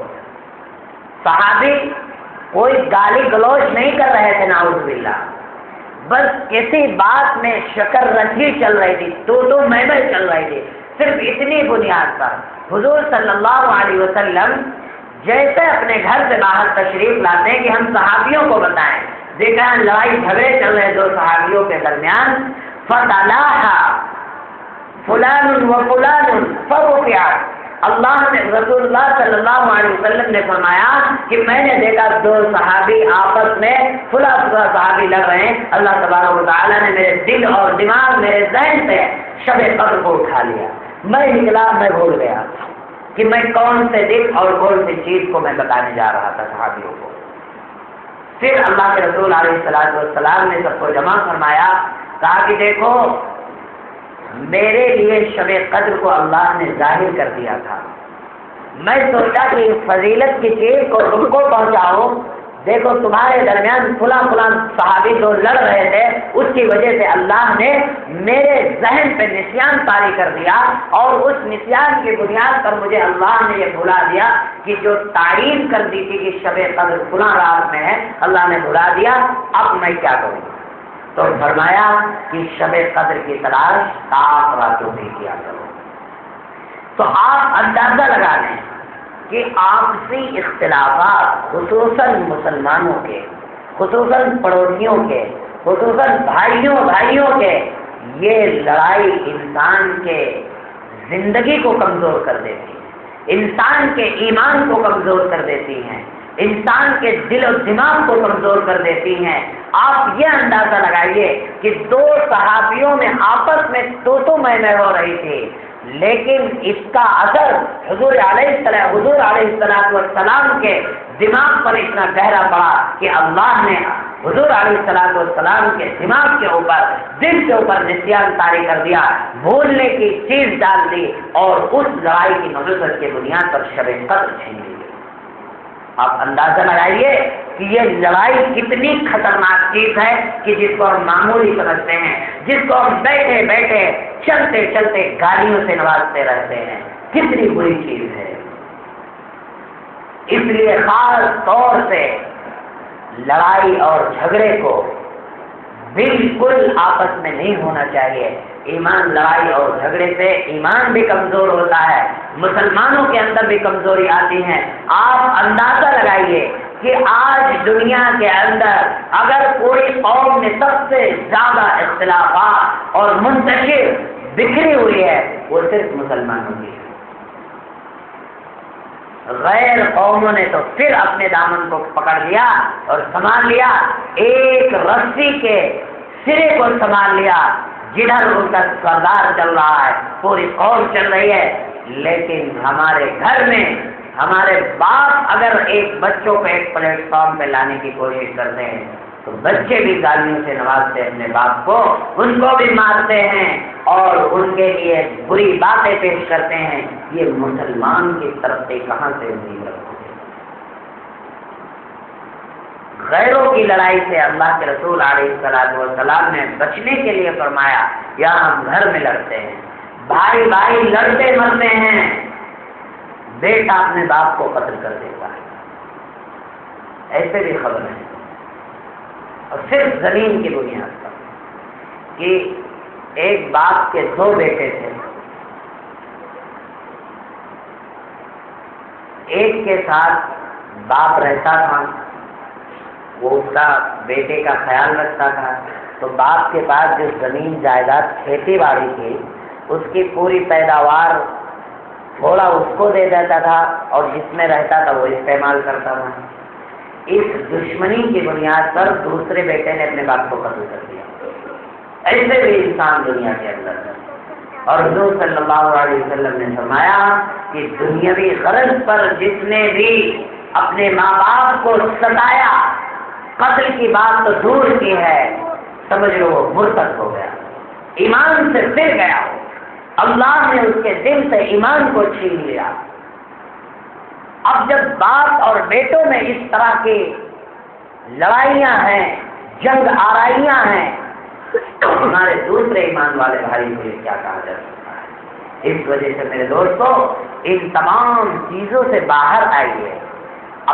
صحابی کوئی گالی گلوچ نہیں کر رہے تھے نعوذ باللہ، بس کسی بات میں شکر رنجی چل رہی تھی، تو میں چل رہی تھی، صرف اتنی بنیاد پر حضور صلی اللہ علیہ وسلم جیسے اپنے گھر سے باہر تشریف لاتے ہیں کہ ہم صحابیوں کو بتائیں دیکھا لڑائی جھگڑے چل رہے دو صحابیوں کے درمیان، فَتَلَاحَ فُلَانٌ وَفُلَانٌ فَرُفِعَتْ، اللہ نے رسول اللہ صلی اللہ علیہ وسلم نے فرمایا کہ میں نے دیکھا دو صحابی آپس میں فلاں صحابی لڑ رہے ہیں، اللہ تبارک و تعالیٰ نے میرے دل اور دماغ، میرے ذہن سے شب قدر کو اٹھا لیا، میں نکلا، میں بھول گیا کہ میں کون سے دن اور کون سی چیز کو میں بتانے جا رہا تھا صحابیوں کو۔ پھر اللہ کے رسول علیہ الصلوۃ والسلام نے سب کو جمع فرمایا، کہا کہ دیکھو میرے لیے شب قدر کو اللہ نے ظاہر کر دیا تھا، میں سوچا کہ اس فضیلت کی چیز کو تم کو پہنچاؤں، دیکھو تمہارے درمیان فلاں فلاں صحابی جو لڑ رہے تھے اس کی وجہ سے اللہ نے میرے ذہن پہ نسیان طاری کر دیا، اور اس نسیان کی بنیاد پر مجھے اللہ نے یہ بھلا دیا کہ جو تعین کر دی تھی کہ شب قدر فلاں رات میں ہے، اللہ نے بھلا دیا، اب میں کیا کروں؟ تو فرمایا کہ شب قدر کی تلاش صاف راتوں میں کیا کرو۔ تو آپ اندازہ لگا لیں کہ آپسی اختلافات خصوصاً مسلمانوں کے، خصوصاً پڑوسیوں کے، خصوصاً بھائیوں کے، یہ لڑائی انسان کے زندگی کو کمزور کر دیتی ہے، انسان کے ایمان کو کمزور کر دیتی ہیں، انسان کے دل و دماغ کو کمزور کر دیتی ہیں۔ آپ یہ اندازہ لگائیے کہ دو صحابیوں میں آپس میں تو میں ہو رہی تھی، لیکن اس کا اثر حضور علیہ السلام کے دماغ پر اتنا گہرا پڑا کہ اللہ نے حضور علیہ السلام کے دماغ کے اوپر، دل کے اوپر نسیان طاری کر دیا، بھولنے کی چیز ڈال دی، اور اس لڑائی کی نصرت کی بنیاد پر شب قدر چھین لی۔ آپ اندازہ لگائیے کہ یہ لڑائی کتنی خطرناک چیز ہے کہ جس کو ہم معمولی سمجھتے ہیں، جس کو ہم بیٹھے بیٹھے چلتے چلتے گالیوں سے نوازتے رہتے ہیں، کتنی بری چیز ہے۔ اس لیے خاص طور سے لڑائی اور جھگڑے کو بالکل آپس میں نہیں ہونا چاہیے۔ ایمان، لڑائی اور جھگڑے سے ایمان بھی کمزور ہوتا ہے، مسلمانوں کے اندر بھی کمزوری آتی ہے۔ آپ اندازہ لگائیے کہ آج دنیا کے اندر اگر کوئی قوم میں سب سے زیادہ اختلافات اور منتشر بکھری ہوئی ہے وہ صرف مسلمانوں کی ہے۔ غیر قوموں نے تو پھر اپنے دامن کو پکڑ لیا اور سنبھال لیا، ایک رسی کے سرے کو سنبھال لیا، جدھر ان کا سردار چل رہا ہے پوری قوم چل رہی ہے۔ لیکن ہمارے گھر میں ہمارے باپ اگر ایک بچوں کو ایک پلیٹ فارم پہ لانے کی کوشش کرتے ہیں تو بچے بھی گالیوں سے نوازتے ہیں اپنے باپ کو، ان کو بھی مارتے ہیں اور ان کے لیے بری باتیں پیش کرتے ہیں۔ یہ مسلمان کی طرف سے کہاں سے امید رکھو گے؟ غیروں کی لڑائی سے اللہ کے رسول علیہ السلام نے بچنے کے لیے فرمایا، یا ہم گھر میں لڑتے ہیں، بھائی بھائی لڑتے مرتے ہیں، بیٹا اپنے باپ کو قتل کر دیتا ہے، ایسے بھی خبر ہے، اور صرف زمین کی بنیاد پر کہ ایک باپ کے دو بیٹے تھے، ایک کے ساتھ باپ رہتا تھا، وہ اس کا بیٹے کا خیال رکھتا تھا، تو باپ کے پاس جو زمین جائیداد کھیتی باڑی تھی اس کی پوری پیداوار تھوڑا اس کو دے دیتا تھا اور جس میں رہتا تھا وہ استعمال کرتا تھا۔ اس دشمنی کی بنیاد پر دوسرے بیٹے نے اپنے باپ کو قتل کر دیا۔ ایسے بھی انسان دنیا کے اندر ہے، اور حضور صلی اللہ علیہ وسلم نے فرمایا کہ دنیاوی غرض پر جس نے بھی اپنے ماں باپ کو ستایا، قتل کی بات تو دور کی ہے، سمجھ لو وہ مرتد ہو گیا، ایمان سے پھر گیا، اللہ نے اس کے دل سے ایمان کو چھین لیا۔ اب جب باپ اور بیٹوں میں اس طرح کی لڑائیاں ہیں، جنگ آرائیاں ہیں، تو ہمارے دوسرے ایمان والے بھائی کو کیا کہا جا سکتا ہے؟ اس وجہ سے میرے دوستو، ان تمام چیزوں سے باہر آئیے،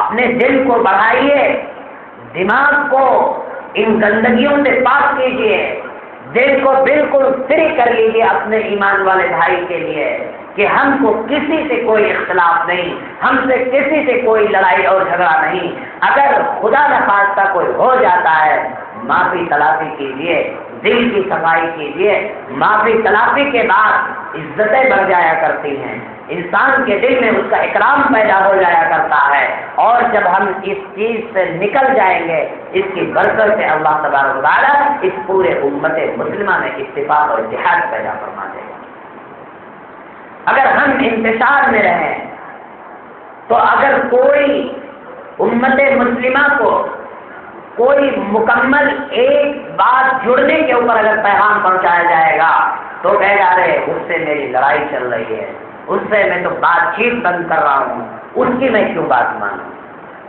اپنے دل کو بڑھائیے، دماغ کو ان گندگیوں سے پاک کیجیے، دل کو بالکل فری کر لیجیے اپنے ایمان والے بھائی کے لیے، کہ ہم کو کسی سے کوئی اختلاف نہیں، ہم سے کسی سے کوئی لڑائی اور جھگڑا نہیں، اگر خدا نخواستہ کوئی ہو جاتا ہے معافی تلافی کیجیے، دل کی صفائی کیجیے، معافی تلافی کے بعد عزتیں بڑھ جایا کرتی ہیں، انسان کے دل میں اس کا اکرام پیدا ہو جایا کرتا ہے، اور جب ہم اس چیز سے نکل جائیں گے اس کی برکت سے اللہ تبارک و تعالیٰ اس پورے امت مسلمہ میں اتفاق اور اتحاد پیدا فرما دے گا۔ اگر ہم انتشار میں رہیں تو اگر کوئی امت مسلمہ کو کوئی مکمل ایک بات جڑنے کے اوپر اگر پیغام پہنچایا جائے گا تو کہے گا ارے اس سے میری لڑائی چل رہی ہے، اس سے میں تو بات چیت بند کر رہا ہوں، اس کی میں کیوں بات مانوں؟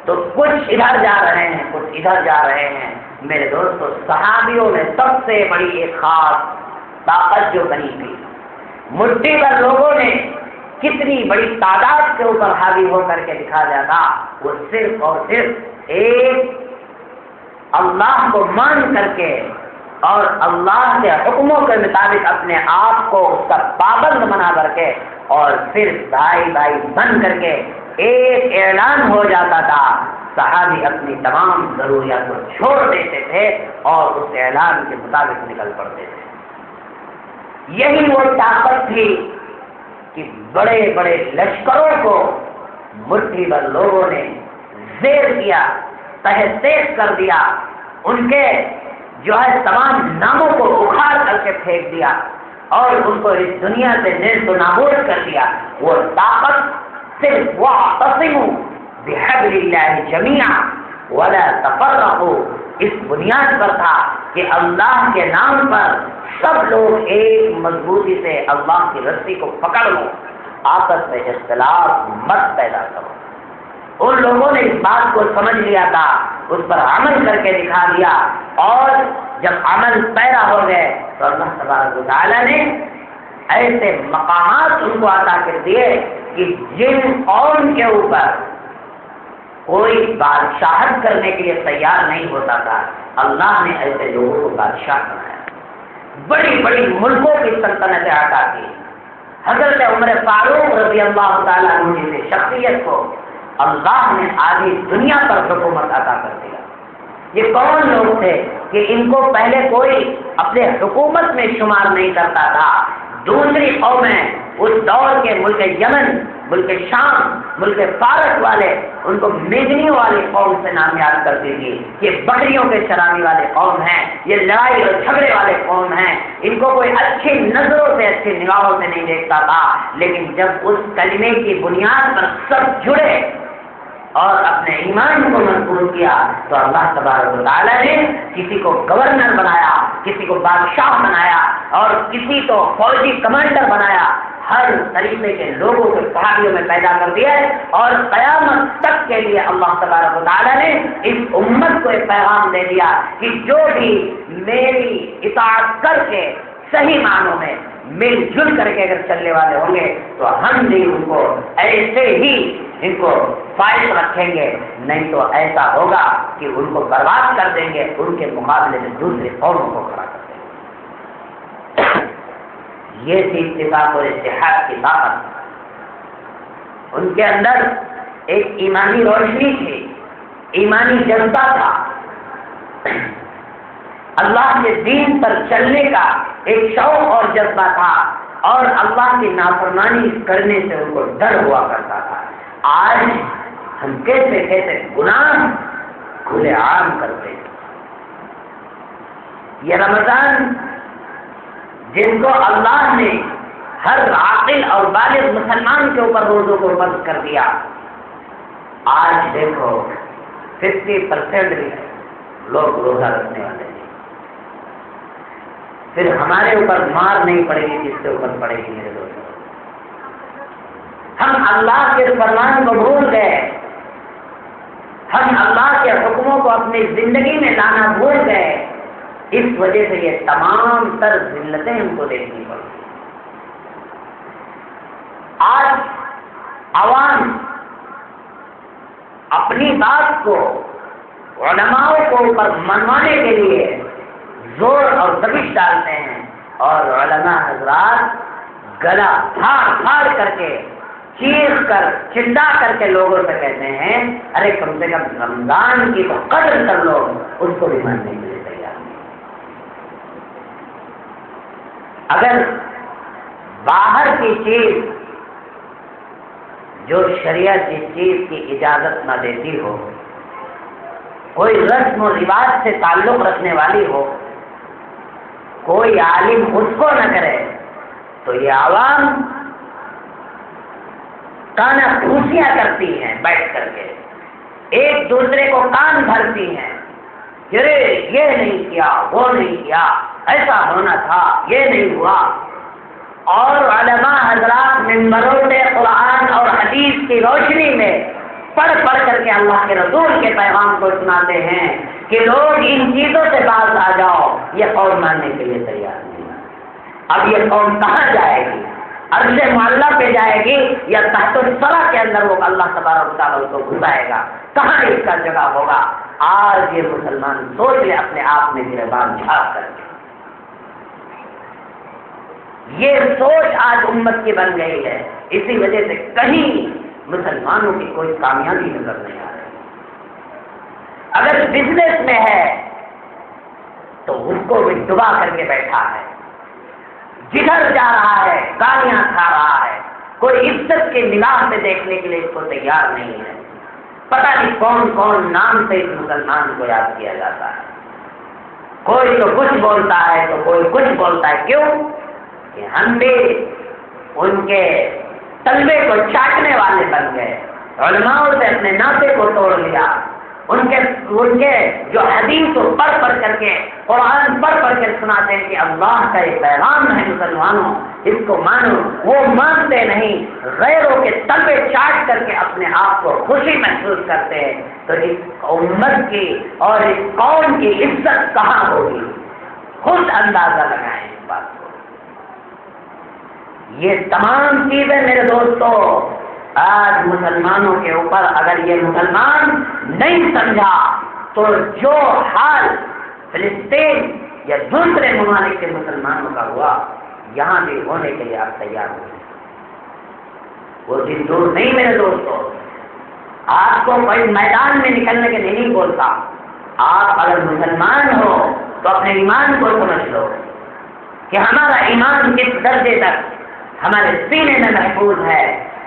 تو کچھ ادھر جا رہے ہیں، کچھ ادھر جا رہے ہیں۔ میرے دوستو، صحابیوں میں سب سے بڑی ایک خاص طاقت جو بنی تھی، مٹھی پر لوگوں نے کتنی بڑی تعداد کے اوپر حاوی ہو کر کے دکھا دیا تھا، وہ صرف اور صرف ایک اللہ کو مان کر کے اور اللہ کے حکموں کے مطابق اپنے آپ کو اس کا پابند بنا کر کے اور پھر بھائی بھائی بن کر کے ایک اعلان ہو جاتا تھا، صحابی اپنی تمام ضروریات کو چھوڑ دیتے تھے اور اس اعلان کے مطابق نکل پڑتے تھے۔ یہی وہ طاقت تھی کہ بڑے بڑے لشکروں کو مٹھی بھر لوگوں نے زیر کیا، تہہ تیز کر دیا، ان کے جو ہے تمام ناموں کو اکھاڑ کر کے پھینک دیا اور ان کو اس دنیا سے نیست و نابود کر دیا۔ وہ طاقت صرف واعتصموا بحبل اللہ جمیعا ولا تفرقوا اس بنیاد پر تھا کہ اللہ کے نام پر سب لوگ ایک مضبوطی سے اللہ کی رسی کو پکڑ لو، آپس میں اختلاف مت پیدا کرو۔ ان لوگوں نے اس بات کو سمجھ لیا تھا، اس پر عمل کر کے دکھا دیا، اور جب عمل پیرا ہو گئے تو اللہ تبارک و تعالیٰ نے ایسے مقامات ان کو عطا کر دیے کہ جن قوم کے اوپر کوئی بادشاہت کرنے کے لیے تیار نہیں ہوتا تھا، اللہ نے ایسے لوگوں کو بادشاہ بنایا، بڑی بڑی ملکوں کی سلطنتیں عطا کی۔ حضرت عمر فاروق رضی اللہ تعالیٰ عنہ جیسے شخصیت کو اللہ نے آدھی دنیا پر حکومت عطا کر دیا۔ یہ کون لوگ تھے کہ ان کو پہلے کوئی اپنے حکومت میں شمار نہیں کرتا تھا؟ دوسری قومیں اس دور کے ملک یمن، ملک شام، ملک فارس والے ان کو میدنیوں والی قوم سے نامیاد کرتی تھی، یہ بکریوں کے چرانے والے قوم ہیں، یہ لڑائی اور جھگڑے والے قوم ہیں، ان کو کوئی اچھی نظروں سے اچھی نگاہوں سے نہیں دیکھتا تھا۔ لیکن جب اس کلمے کی بنیاد پر سب جڑے اور اپنے ایمان کو مضبوط کیا تو اللہ تبارک و تعالیٰ نے کسی کو گورنر بنایا، کسی کو بادشاہ بنایا اور کسی کو فوجی کمانڈر بنایا، ہر طریقے کے لوگوں کے صحابیوں میں پیدا کر دیا ہے، اور قیامت تک کے لیے اللہ تبارک و تعالیٰ نے اس امت کو ایک پیغام دے دیا کہ جو بھی میری اطاعت کر کے صحیح معنوں میں مل جل کر کے اگر چلنے والے ہوں گے تو ہم بھی ان کو ایسے ہی ان کو فائز رکھیں گے، نہیں تو ایسا ہوگا کہ ان کو برباد کر دیں گے، ان کے مقابلے میں دوسری قوموں کو کھڑا کر دیں گے۔ یہ تھی اتفاق اور اتحاد کی طاقت۔ ان کے اندر ایک ایمانی روشنی تھی، ایمانی جذبہ تھا، اللہ کے دین پر چلنے کا ایک شوق اور جذبہ تھا، اور اللہ کی نافرمانی کرنے سے ان کو ڈر ہوا کرتا تھا۔ آج ہم کیسے کیسے گناہ کھلے عام کرتے ہیں۔ یہ رمضان جن کو اللہ نے ہر عاقل اور بالغ مسلمان کے اوپر روزوں کو فرض کر دیا، آج دیکھو 50% بھی لوگ روزہ رکھنے والے ہیں۔ پھر ہمارے اوپر مار نہیں پڑے گی، کس کے اوپر پڑے گی میرے دوستوں؟ ہم اللہ کے فرمان کو بھول گئے، ہم اللہ کے حکموں کو اپنی زندگی میں لانا بھول گئے، اس وجہ سے یہ تمام تر ذلتیں ہم کو دیکھنی پڑی۔ آج عوام اپنی بات کو علماء کو اوپر منوانے کے لیے زور اور دبش ڈالتے ہیں، اور علماء حضرات گلا پھاڑ کر کے چیخ کر چلا کر کے لوگوں سے کہتے ہیں ارے کم سے کم رمضان کی تو قدر کر لو، اس کو بھی ماننے کے لیے تیار نہیں۔ اگر باہر کی چیز جو شریعت جس چیز کی اجازت نہ دیتی ہو، کوئی رسم و رواج سے تعلق رکھنے والی ہو، کوئی عالم اس کو نہ کرے، تو یہ عوام کانا پھوسیاں کرتی ہیں بیٹھ کر کے، ایک دوسرے کو کان بھرتی ہیں، ارے یہ نہیں کیا، وہ نہیں کیا، ایسا ہونا تھا، یہ نہیں ہوا۔ اور علماء حضرات منبروں سے قرآن اور حدیث کی روشنی میں پڑھ کر کے اللہ کے رسول کے پیغام کو سناتے ہیں کہ لوگ ان چیزوں سے باز آ جاؤ، یہ قوم ماننے کے لیے تیار نہیں۔ اب یہ قوم کہاں جائے گی؟ عرض معلّہ پہ جائے گی یا تحت الثری کے اندر وہ اللہ تبارک و تعالیٰ کو گھسائے گا؟ کہاں اس کا جگہ ہوگا؟ آج یہ مسلمان سوچ لے اپنے آپ میں گربان جھاڑ کر کے۔ یہ سوچ آج امت کی بن گئی ہے، اسی وجہ سے کہیں مسلمانوں کی کوئی کامیابی نظر نہیں آ رہی۔ اگر بزنس میں ہے تو اس کو بھی ڈبا کر کے بیٹھا ہے، جدھر جا رہا ہے گالیاں کھا رہا ہے، کوئی عزت کی نگاہ سے دیکھنے کے لیے اس کو تیار نہیں ہے۔ پتہ نہیں کون کون نام سے اس مسلمان کو یاد کیا جاتا ہے، کوئی تو کچھ بولتا ہے تو کوئی کچھ بولتا ہے۔ کیوں کہ ہم بھی ان کے تلبے کو چاٹنے والے بن گئے، علماء سے اپنے ناطے کو توڑ لیا، ان کے جو حدیث کو پڑھ کر کے قرآن پڑھ کے سناتے ہیں کہ اللہ کا یہ پیغام ہے مسلمانوں، اس کو مانو، وہ مانتے نہیں، غیروں کے تلبے چاٹ کر کے اپنے آپ کو خوشی محسوس کرتے ہیں، تو اس امت کی اور اس قوم کی عزت کہاں ہوگی؟ خود اندازہ لگائیں اس بات کو۔ یہ تمام چیزیں میرے دوستو آج مسلمانوں کے اوپر اگر یہ مسلمان نہیں سمجھا تو جو حال فلسطین یا دوسرے ممالک کے مسلمانوں کا ہوا یہاں بھی ہونے کے لیے آپ تیار ہو۔ وہ دن دور نہیں میرے دوستو، آپ کو کوئی میدان میں نکلنے کے لیے نہیں بولتا، آپ اگر مسلمان ہو تو اپنے ایمان کو سمجھ لو کہ ہمارا ایمان کس درجے تک ہمارے سینے میں محفوظ ہے،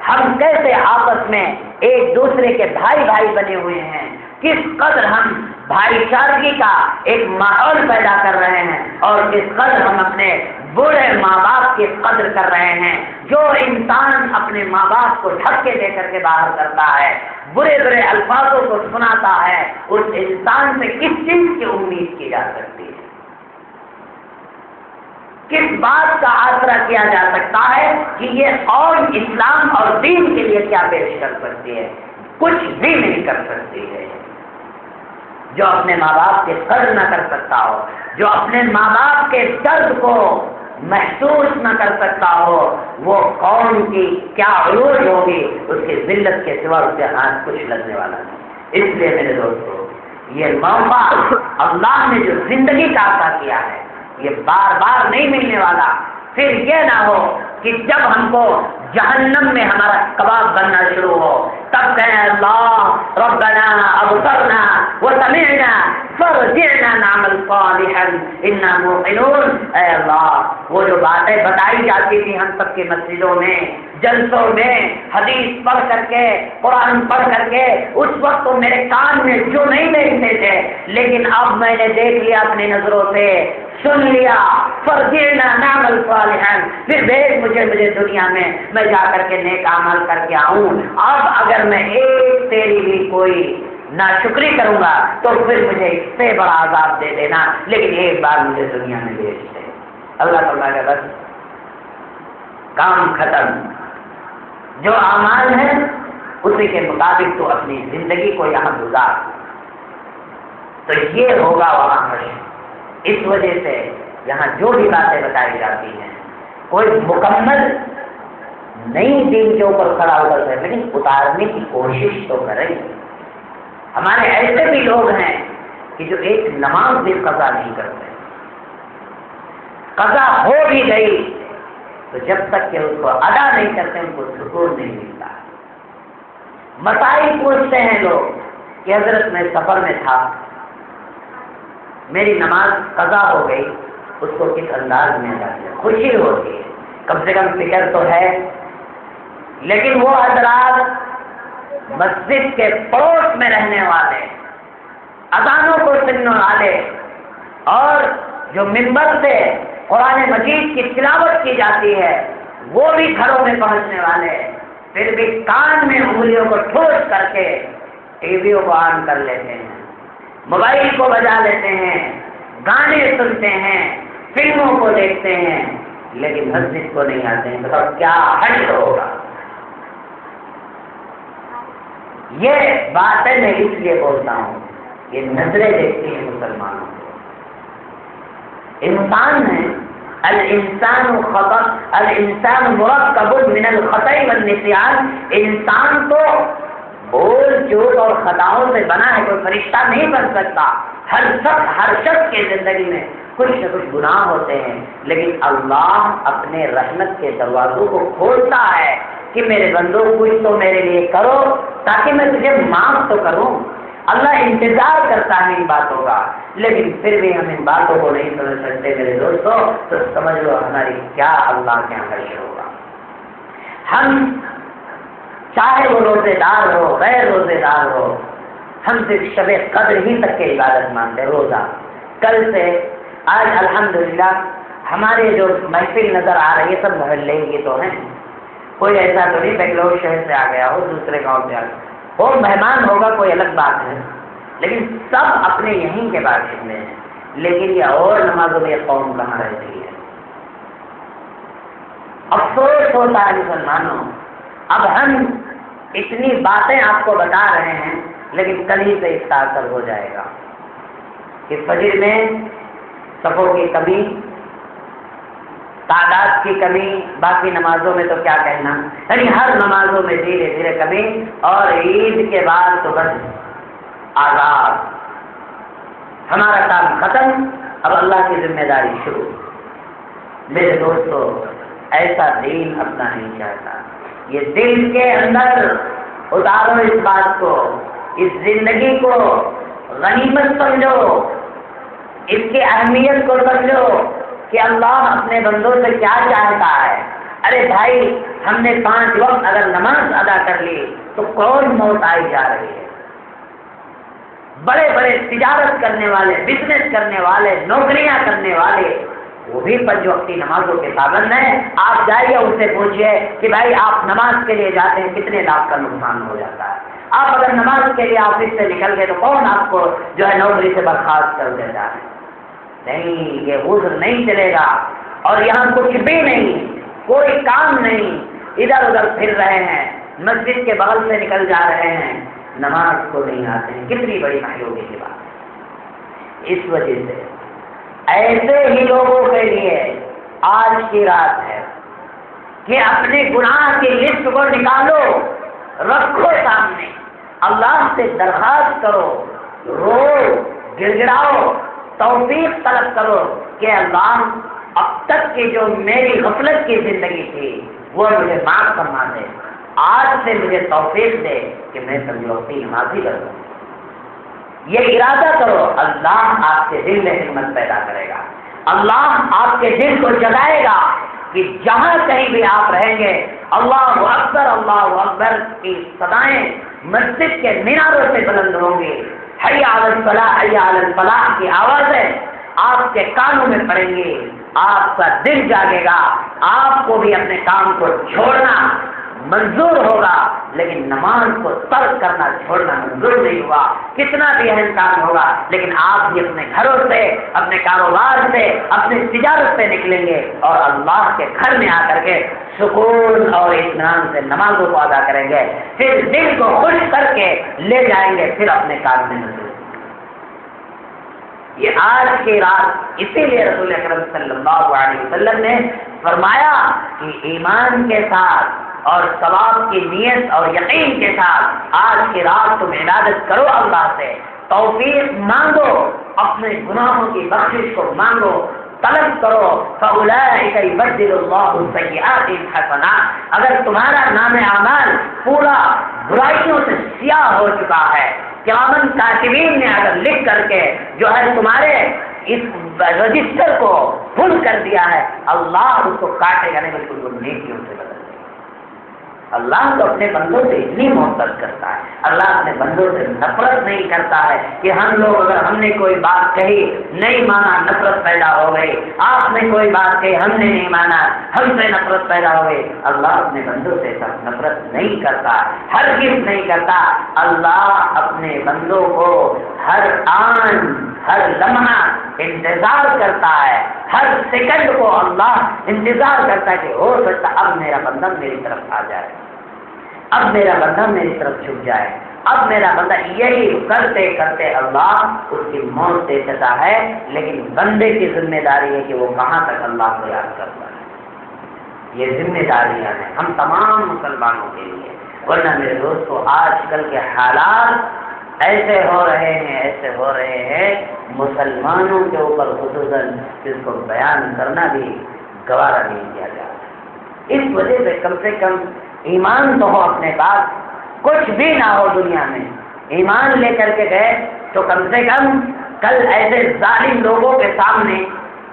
ہم کیسے آپس میں ایک دوسرے کے بھائی بنے ہوئے ہیں، کس قدر ہم بھائی چارگی کا ایک ماحول پیدا کر رہے ہیں، اور کس قدر ہم اپنے بوڑھے ماں باپ کی قدر کر رہے ہیں۔ جو انسان اپنے ماں باپ کو دھکے دے کر کے باہر کرتا ہے، برے الفاظوں کو سناتا ہے، اس انسان سے کس چیز کی امید کی جا سکتی ہے؟ کس بات کا آسرا کیا جا سکتا ہے کہ یہ قوم اسلام اور دین کے لیے کیا پیش کر سکتی ہے؟ کچھ بھی نہیں کر سکتی ہے۔ جو اپنے ماں باپ کی قدر نہ کر سکتا ہو، جو اپنے ماں باپ کے درد کو محسوس نہ کر سکتا ہو، وہ قوم کی کیا عروج ہوگی؟ اس کی ذلت کے سوا اس کے ہاتھ کچھ لگنے والا نہیں۔ اس لیے میرے دوستو یہ موقع اللہ نے جو زندگی کا عطا کیا ہے یہ بار بار نہیں ملنے والا۔ پھر یہ نہ ہو کہ جب ہم کو جہنم میں ہمارا کباب بننا شروع ہو تب کہیں اللہ ربنا ابصرنا وسمعنا فارجعنا نعمل صالحا انا موقنون۔ اے اللہ وہ جو باتیں بتائی جاتی تھی ہم سب کی مسجدوں میں، جلسوں میں، حدیث پڑھ کر کے، قرآن پڑھ کر کے، اس وقت تو میرے کان میں جو نہیں دیکھتے تھے، لیکن اب میں نے دیکھ لیا اپنی نظروں سے، سن لیا، فرجعنا نعمل صالحا، پھر بھیج مجھے دنیا میں جا کر کے نیک عمل کر کے آؤں۔ اب اگر میں ایک تیری بھی کوئی ناشکری کروں گا تو پھر مجھے اس سے بڑا عذاب دے دینا، لیکن ایک بار مجھے دنیا میں بھیج دے۔ اللہ تعالیٰ کا بس کام ختم، جو اعمال ہے اسی کے مطابق تو اپنی زندگی کو یہاں گزار، تو یہ ہوگا وہاں حشر۔ اس وجہ سے یہاں جو بھی باتیں بتائی جاتی ہیں کوئی مکمل نئی دین کے اوپر کھڑا ہو کر لیکن اتارنے کی کوشش تو کریں۔ ہمارے ایسے بھی لوگ ہیں کہ جو ایک نماز بھی قضا نہیں کرتے، قضا ہو بھی گئی تو جب تک کہ اس کو ادا نہیں کرتے ان کو سکون نہیں ملتا۔ مسائل پوچھتے ہیں لوگ کہ حضرت میں سفر میں تھا، میری نماز قضا ہو گئی، اس کو کس انداز میں ادا کیا؟ خوشی ہوتی ہے، کم سے کم فکر تو ہے، لیکن وہ حضرات مسجد کے پڑوس میں رہنے والے، اذانوں کو سننے والے، اور جو منبر سے قرآن مجید کی تلاوت کی جاتی ہے وہ بھی گھروں میں پہنچنے والے، پھر بھی کان میں انگلیوں کو ٹھوس کر کے ٹی ویوں کو آن کر لیتے ہیں، موبائل کو بجا لیتے ہیں، گانے سنتے ہیں، فلموں کو دیکھتے ہیں، لیکن مسجد کو نہیں آتے ہیں۔ تو کیا حل ہوگا؟ یہ باتیں میں اس لیے بولتا ہوں، یہ نظریں دیکھتی ہیں مسلمانوں کو۔ انسان ہے، الانسان خطا، الانسان مرکب من الخطأ والنسیان، انسان تو بھول چوک اور خطاؤں سے بنا ہے، کوئی فرشتہ نہیں بن سکتا۔ ہر شخص کی زندگی میں کچھ نہ کچھ گناہ ہوتے ہیں، لیکن اللہ اپنے رحمت کے دروازوں کو کھولتا ہے کہ میرے بندوں کچھ تو میرے لیے کرو تاکہ میں تجھے معاف تو کروں۔ اللہ انتظار کرتا ہے ان باتوں کا، لیکن پھر بھی ہم ان باتوں کو نہیں سمجھ سکتے میرے دوستوں، تو سمجھ لو ہماری کیا اللہ کے یہاں حشر ہوگا۔ ہم چاہے وہ روزے دار ہو، غیر روزے دار ہو، ہم صرف شب قدر ہی تک کی عبادت مانتے، روزہ۔ کل سے آج الحمدللہ ہمارے جو محفل نظر آ رہی ہے سب محلے کی تو ہیں، کوئی ایسا تو نہیں بنگلور شہر سے آ گیا ہو، دوسرے گاؤں سے آ گیا ہو، مہمان ہوگا کوئی الگ بات ہے، لیکن سب اپنے یہیں کے باشندے ہیں۔ لیکن یہ اور نمازوں میں یہ قوم کہاں رہتی ہے؟ افسوس ہوتا ہے مسلمانوں، اب ہم اتنی باتیں آپ کو بتا رہے ہیں، لیکن کل ہی سے اس کا اثر ہو جائے گا کہ فجر میں صفوں کی کمی، تعداد کی کمی، باقی نمازوں میں تو کیا کہنا، یعنی ہر نمازوں میں دھیرے دھیرے کمی، اور عید کے بعد تو بس آزاد، ہمارا کام ختم، اب اللہ کی ذمہ داری شروع۔ میرے دوستو، ایسا دین اپنا نہیں چاہتا، یہ دل کے اندر اتارو اس بات کو، اس زندگی کو غنیمت سمجھو، اس کی اہمیت کو سمجھو کہ اللہ اپنے بندوں سے کیا چاہتا ہے۔ ارے بھائی، ہم نے 5 وقت اگر نماز ادا کر لی تو کون موت آئی جا رہی ہے؟ بڑے بڑے تجارت کرنے والے، بزنس کرنے والے، نوکریاں کرنے والے، وہ بھی 5 وقتی نمازوں کے پابند ہیں۔ آپ جائیے ان سے پوچھئے کہ بھائی آپ نماز کے لیے جاتے ہیں کتنے لاکھ کا نقصان ہو جاتا ہے؟ آپ اگر نماز کے لیے آفس سے نکل گئے تو کون آپ کو جو ہے نوکری سے برخاست کر دیتا ہے؟ نہیں، یہ عذر نہیں چلے گا، اور یہاں کچھ بھی نہیں، کوئی کام نہیں، ادھر ادھر پھر رہے ہیں، مسجد کے بغل سے نکل جا رہے ہیں، نماز کو نہیں آتے ہیں، کتنی بڑی محرومی کی بات۔ اس وجہ سے ایسے ہی لوگوں کے لیے آج کی رات ہے کہ اپنے گناہ کی لسٹ کو نکالو، رکھو سامنے، اللہ سے درخواست کرو، رو، گڑگڑاؤ، توفیق طلب کرو کہ اللہ اب تک کی جو میری غفلت کی زندگی تھی وہ مجھے معاف فرما دے، آج سے مجھے توفیق دے کہ میں سمجھوتی نمازی بنوں۔ یہ ارادہ کرو، اللہ آپ کے دل میں ہمت پیدا کرے گا، اللہ آپ کے دل کو جگائے گا کہ جہاں کہیں بھی آپ رہیں گے اللہ اکبر کی صدائیں مسجد کے میناروں سے بلند ہوں گی، حی علی الصلاح، حی علی الفلاح کی آوازیں آپ کے کانوں میں پڑیں گی، آپ کا دل جاگے گا، آپ کو بھی اپنے کام کو چھوڑنا منظور ہوگا، لیکن نماز کو ترک کرنا چھوڑنا منظور نہیں ہوا، کتنا بھی اہم کام ہوگا، لیکن آپ بھی اپنے گھروں سے، اپنے کاروبار سے، اپنی تجارت سے نکلیں گے اور اللہ کے گھر میں آ کر کے سکون اور اطمینان سے نمازوں کو ادا کریں گے، پھر دل کو خوش کر کے لے جائیں گے پھر اپنے کام میں مصروف۔ یہ آج کی رات اسی لیے رسول اکرم صلی اللہ علیہ وسلم نے فرمایا کہ ایمان کے ساتھ اور ثواب کی نیت اور یقین کے ساتھ آج کی رات تم عبادت کرو، اللہ سے توفیق مانگو، اپنے گناہوں کی بخشش کو مانگو، طلب کرو فَأُولَٰئِكَ يُبَدِّلُ اللَّهُ السَّيِّئَاتِ حَسَنَاتٍ، اگر تمہارا نام اعمال پورا برائیوں سے سیاہ ہو چکا ہے، کرامن کاتبین نے اگر لکھ کر کے جو ہے تمہارے اس رجسٹر کو فل کر دیا ہے، اللہ اس کو کاٹے گا نہیں بلکہ وہ نیکیوں سے بدل دے گا۔ اللہ تو اپنے بندوں سے اتنی محبت کرتا ہے، اللہ اپنے بندوں سے نفرت نہیں کرتا ہے کہ ہم لوگ اگر ہم نے کوئی بات کہی نہیں مانا نفرت پیدا ہو گئی، آپ نے کوئی بات کہی ہم نے نہیں مانا ہم سے نفرت پیدا ہو گئی۔ اللہ اپنے بندوں سے نفرت نہیں کرتا، ہرگز نہیں کرتا۔ اللہ اپنے بندوں کو ہر آن ہر لمحہ انتظار کرتا ہے، ہر سیکنڈ کو اللہ انتظار کرتا ہے کہ ہو سکتا اب میرا بندہ میری طرف آ جائے، اب میرا بندہ میری طرف جھک جائے، اب میرا بندہ یہی کرتے کرتے اللہ اس کی موت دے دیتا ہے۔ لیکن بندے کی ذمہ داری ہے کہ وہ کہاں تک اللہ کو یاد کرتا ہے، یہ ذمہ داریاں ہیں ہم تمام مسلمانوں کے لیے۔ ورنہ میرے دوستو آج کل کے حالات ایسے ہو رہے ہیں مسلمانوں کے اوپر خصوصاً جس کو بیان کرنا بھی گوارا نہیں کیا جاتا۔ اس وجہ سے کم ایمان تو ہو اپنے پاس، کچھ بھی نہ ہو دنیا میں، ایمان لے کر کے گئے تو کم سے کم کل ایسے ظالم لوگوں کے سامنے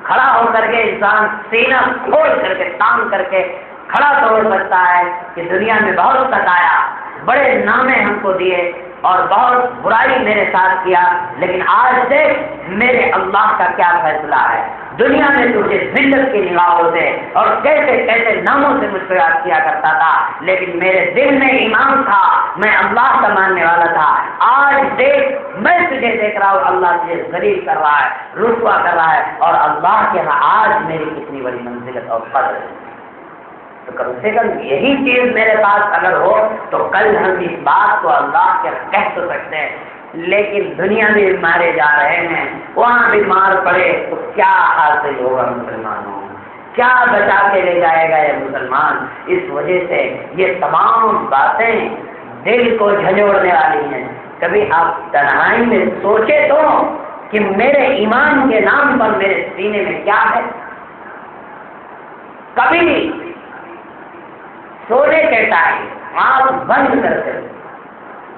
کھڑا ہو کر کے انسان سینہ کھول کر کے تان کر کے کھڑا تو ہو سکتا ہے کہ دنیا میں بہت ستایا، بڑے نامے ہم کو دیے اور بہت برائی میرے ساتھ کیا، لیکن آج دیکھ میرے اللہ کا کیا فیصلہ ہے۔ دنیا میں تجھے ذلت کی نگاہوں سے اور کیسے کیسے ناموں سے مجھ کو یاد کیا کرتا تھا، لیکن میرے دل میں ایمان تھا، میں اللہ کا ماننے والا تھا۔ آج دیکھ میں تجھے دیکھ رہا ہوں، اللہ تجھے ذلیل کر رہا ہے، رسوا کر رہا ہے، اور اللہ کے ہاں آج میری کتنی بڑی منزلت اور قدر ہے۔ تو کم سے کم یہی چیز میرے پاس اگر ہو تو کل ہم اس بات کو اللہ کے کہہ تو سکتے ہیں۔ لیکن دنیا میں مارے جا رہے ہیں، وہاں بھی مار پڑے تو کیا حاصل ہوگا مسلمانوں، کیا بچا کے لے جائے گا یہ مسلمان؟ اس وجہ سے یہ تمام باتیں دل کو جھنجھوڑنے والی ہیں۔ کبھی آپ تنہائی میں سوچے تو کہ میرے ایمان کے نام پر میرے سینے میں کیا ہے؟ کبھی سونے کے ٹائم آنکھ بند کر کے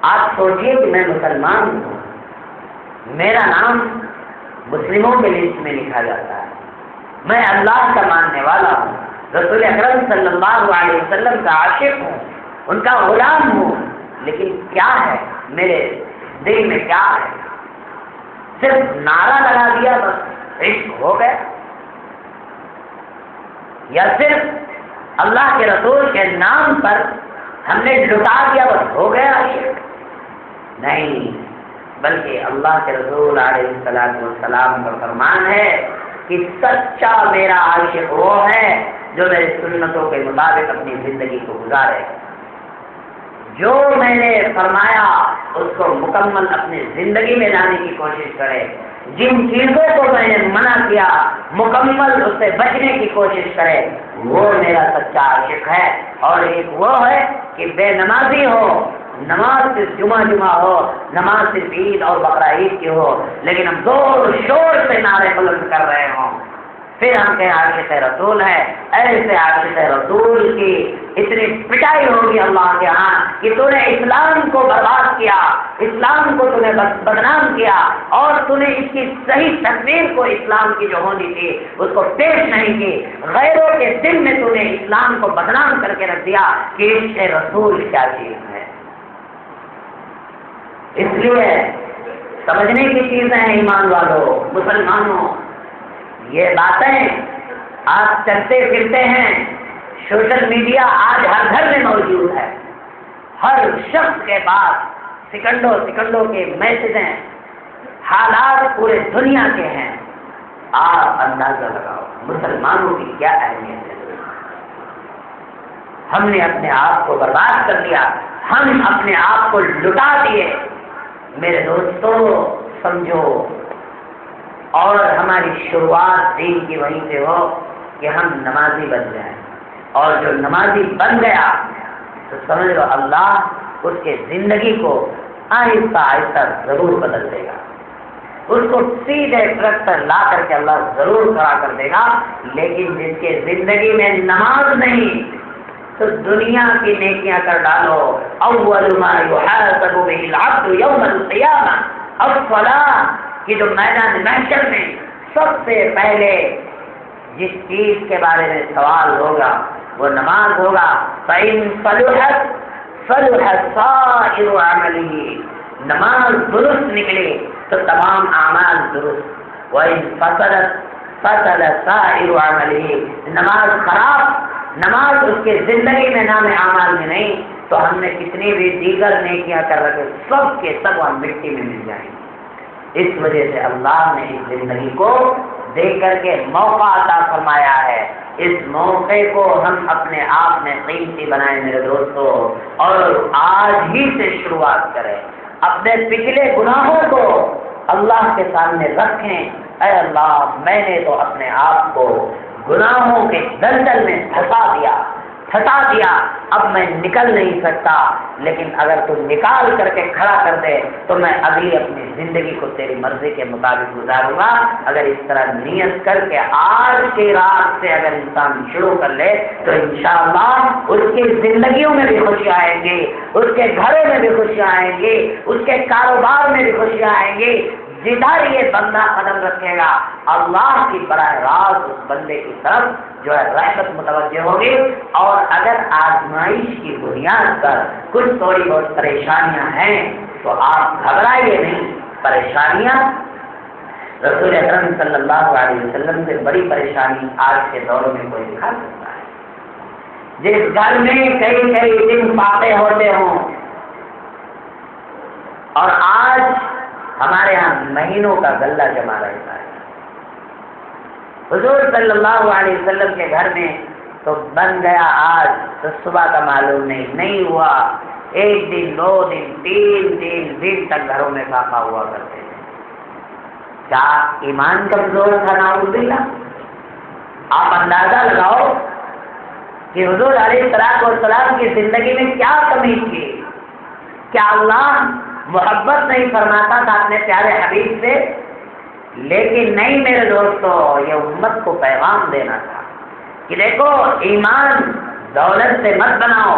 آپ سوچیے کہ میں مسلمان ہوں، میرا نام مسلموں کے لسٹ میں لکھا جاتا ہے، میں اللہ کا ماننے والا ہوں، رسول اکرم صلی اللہ علیہ وسلم کا عاشق ہوں، ان کا غلام ہوں، لیکن کیا ہے میرے دل میں کیا ہے؟ صرف نعرہ لگا دیا بس عشق ہو گیا، یا صرف اللہ کے رسول کے نام پر ہم نے لٹا دیا بس ہو گیا عشق؟ نہیں، بلکہ اللہ کے رسول علیہ السلام کا فرمان ہے کہ سچا میرا عاشق وہ ہے جو میری سنتوں کے مطابق اپنی زندگی کو گزارے، جو میں نے فرمایا اس کو مکمل اپنی زندگی میں لانے کی کوشش کرے، جن چیزوں کو میں نے منع کیا مکمل اس سے بچنے کی کوشش کرے، وہ میرا سچا عاشق ہے۔ اور ایک وہ ہے کہ بے نمازی ہو، نماز صرف جمعہ ہو، نماز صرف عید اور بقرہ عید کی ہو، لیکن ہم زور شور سے نعرے بلند کر رہے ہوں، پھر ہم کہیں عاشق رسول ہے۔ ایسے عاشق رسول کی اتنی پٹائی ہوگی اللہ کے ہاں کہ تو نے اسلام کو برباد کیا، اسلام کو تو نے بدنام کیا، اور تو نے اس کی صحیح تصویر کو اسلام کی جو ہونی تھی اس کو پیش نہیں کی، غیروں کے دل میں تو نے اسلام کو بدنام کر کے رکھ دیا کہ عشق رسول کیا چیز ہے۔ اس لیے سمجھنے کی چیزیں ہیں ایمان والوں، مسلمانوں، یہ باتیں آپ چلتے پھرتے ہیں، سوشل میڈیا آج ہر گھر میں موجود ہے، ہر شخص کے پاس سیکنڈوں کے میسجیں، حالات پورے دنیا کے ہیں۔ آپ اندازہ لگاؤ مسلمانوں کی کیا اہمیت ہے۔ ہم نے اپنے آپ کو برباد کر دیا، ہم اپنے آپ کو لٹا دیے۔ میرے دوستوں سمجھو، اور ہماری شروعات دین کی وہیں سے ہو کہ ہم نمازی بن جائیں، اور جو نمازی بن گیا تو سمجھ لو اللہ اس کے زندگی کو آہستہ آہستہ ضرور بدل دے گا۔ اس کو سیدھے ٹرک پر لا کر کے اللہ ضرور کھڑا کر دے گا. لیکن جس کے زندگی میں نماز نہیں تو دنیا کی نیکیاں کر ڈالو. اول ما یحاسب به العبد یوم القیامہ الصلاۃ، کہ جو میدان محشر میں سب سے پہلے جس چیز کے بارے میں سوال ہوگا وہ نماز ہوگا. فإن صلحت صلح سائر عمله، نماز درست نکلے تو تمام اعمال درست. وإن فسدت فسد سائر عمله، نماز خراب، نماز اس کے زندگی میں نام اعمال میں نہیں تو ہم نے کتنی بھی دیگر نیکیاں کر رکھے سب کے سب ہم مٹی میں مل جائیں گے. اس وجہ سے اللہ نے اس زندگی کو دے کر کے موقع عطا فرمایا ہے. اس موقع کو ہم اپنے آپ میں قیمتی بنائیں میرے دوستو، اور آج ہی سے شروعات کریں. اپنے پچھلے گناہوں کو اللہ کے سامنے رکھیں. اے اللہ، میں نے تو اپنے آپ کو گناہوں کے دلدل میں پھنسا دیا، اب میں نکل نہیں سکتا، لیکن اگر تم نکال کر کے کھڑا کر دے تو میں اگلی اپنی زندگی کو تیری مرضی کے مطابق گزاروں گا. اگر اس طرح نیت کر کے آج کی رات سے اگر انسان شروع کر لے تو انشاءاللہ اس کی زندگیوں میں بھی خوشیاں آئیں گی، اس کے گھروں میں بھی خوشیاں آئیں گی، اس کے کاروبار میں بھی خوشیاں آئیں گی. جدھر یہ بندہ قدم رکھے گا اللہ کی براہ راست اس بندے کی طرف جو ہے رحمت متوجہ ہوگی. اور اگر آزمائش کی بنیاد پر کچھ تھوڑی بہت پریشانیاں ہیں تو آپ گھبرائیے نہیں. پریشانیاں رسول اکرم صلی اللہ علیہ وسلم سے بڑی پریشانی آج کے دور میں کوئی دکھا سکتا ہے. جس گھر میں کئی دن فاقے ہوتے ہوں اور آج ہمارے یہاں مہینوں کا غلہ جمع رہتا ہے. حضور صلی اللہ علیہ وسلم کے گھر میں تو بن گیا آج تو صبح کا معلوم نہیں ہوا. 1 دن 2 دن 3 دن تک گھروں میں فاقہ ہوا کرتے تھے. کیا ایمان کمزور تھا نعوذ باللہ؟ آپ اندازہ لگاؤ کہ حضور علیہ السلام کی زندگی میں کیا کمی تھی. کیا اللہ محبت نہیں فرماتا تھا اپنے پیارے حبیب سے؟ لیکن نہیں میرے دوستو، یہ امت کو پیغام دینا تھا کہ دیکھو ایمان دولت سے مت بناؤ،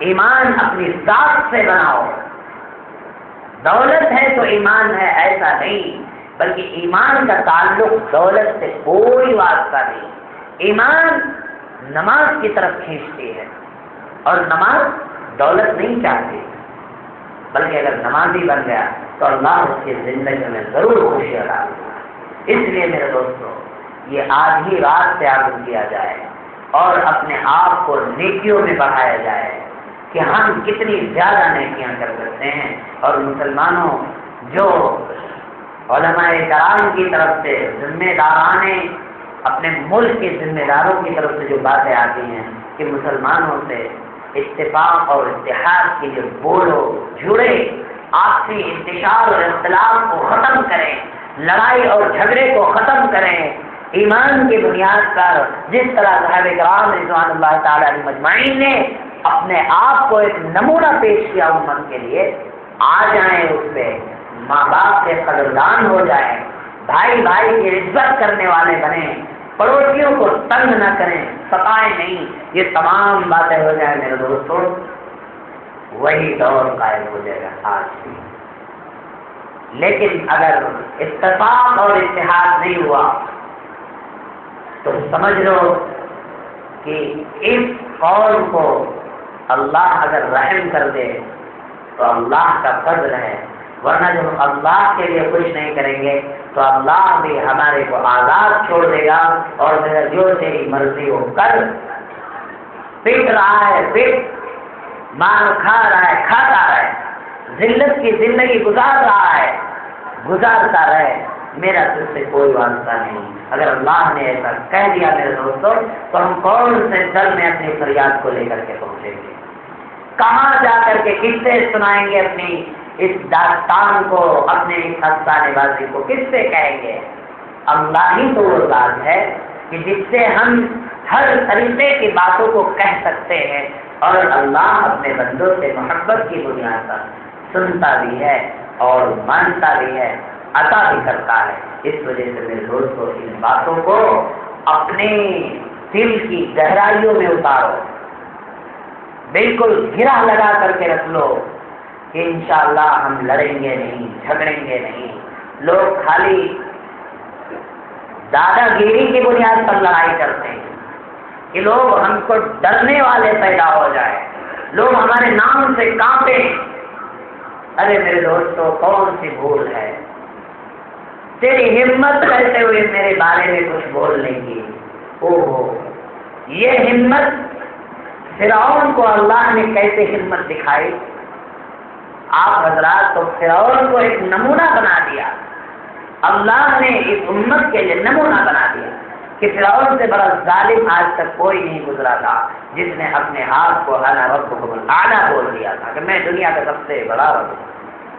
ایمان اپنی ذات سے بناؤ. دولت ہے تو ایمان ہے ایسا نہیں، بلکہ ایمان کا تعلق دولت سے کوئی واسطہ نہیں. ایمان نماز کی طرف کھینچتی ہے اور نماز دولت نہیں چاہتی، بلکہ اگر نمازی بن گیا تو اللہ اس کی زندگی میں ضرور خوشی عطا کرے گا. اس لیے میرے دوستو یہ آج ہی رات سے عزم کیا جائے اور اپنے آپ کو نیکیوں میں بڑھایا جائے کہ ہم کتنی زیادہ نیکیاں کر سکتے ہیں. اور مسلمانوں، جو علماء کرام کی طرف سے ذمہ داران اپنے ملک کے ذمہ داروں کی طرف سے جو باتیں آتی ہیں کہ مسلمانوں سے اتفاق اور اتحاد کے لیے بولو، جڑے، آپسی انتشار اور اختلاف کو ختم کریں، لڑائی اور جھگڑے کو ختم کریں. ایمان کی بنیاد پر جس طرح صحابہ کرام رضوان اللہ تعالی علیہ مجمعین نے اپنے آپ کو ایک نمونہ پیش کیا امت کے لیے، آ جائیں اس پہ، ماں باپ سے قدردان ہو جائیں، بھائی کی عزت کرنے والے بنیں، پڑوسیوں کو تنگ نہ کریں، ستائیں نہیں. یہ تمام باتیں ہو جائیں میرے دوستوں، وہی دور قائم ہو جائے گا آج بھی. لیکن اگر اتفاق اور اتحاد نہیں ہوا تو سمجھ لو کہ اس قوم کو اللہ اگر رحم کر دے تو اللہ کا فضل ہے، ورنہ جب اللہ کے لیے کچھ نہیں کریں گے تو اللہ بھی ہمارے کو آزاد چھوڑ دے گا اور میرا جو تیری مرضی ہو کر. پیٹ رہا ہے پیٹ، مار کھا رہا ہے کھاتا ہے، ذلت کی زندگی گزار رہا ہے گزارتا رہے، میرا تجھ سے کوئی واسطہ نہیں. اگر اللہ نے ایسا کہہ دیا میرے دوستوں تو ہم کون سے در میں اپنی فریاد کو لے کر کے پہنچیں گے؟ کہاں جا کر کے کس سے سنائیں گے اپنی اس داستان کو، اپنے اس افسانے بازی کو کس سے کہیں گے؟ اللہ ہی تو وہ ذات ہے کہ جس سے ہم ہر طریقے کی باتوں کو کہہ سکتے ہیں، اور اللہ اپنے بندوں سے محبت کی بنیاد پر سنتا بھی ہے اور مانتا بھی ہے. عطا بھی کرتا ہے۔ اس وجہ سے میرے دوستوں ان باتوں کو اپنے دل کی گہرائیوں میں اتارو، بالکل گرہ لگا کر کے رکھ لو کہ انشاءاللہ ہم لڑیں گے نہیں، جھگڑیں گے نہیں۔ لوگ خالی دادا گیری کی بنیاد پر لڑائی کرتے ہیں کہ لوگ ہم کو ڈرنے والے پیدا ہو جائے، لوگ ہمارے نام سے کانپیں۔ ارے میرے دوستو، کون سی بھول ہے تیری ہمت کرتے ہوئے میرے بارے میں کچھ بولنے کی؟ اوہو، یہ ہمت فرعون کو اللہ نے کیسے ہمت دکھائی؟ آپ حضرات تو فرعون کو ایک نمونہ بنا دیا، اللہ نے اس امت کے لیے نمونہ بنا دیا کہ فرعون سے بڑا ظالم آج تک کوئی نہیں گزرا تھا جس نے اپنے ہاتھ کو انا ربکم الاعلی بول دیا تھا کہ میں دنیا کا سب سے بڑا رب ہوں،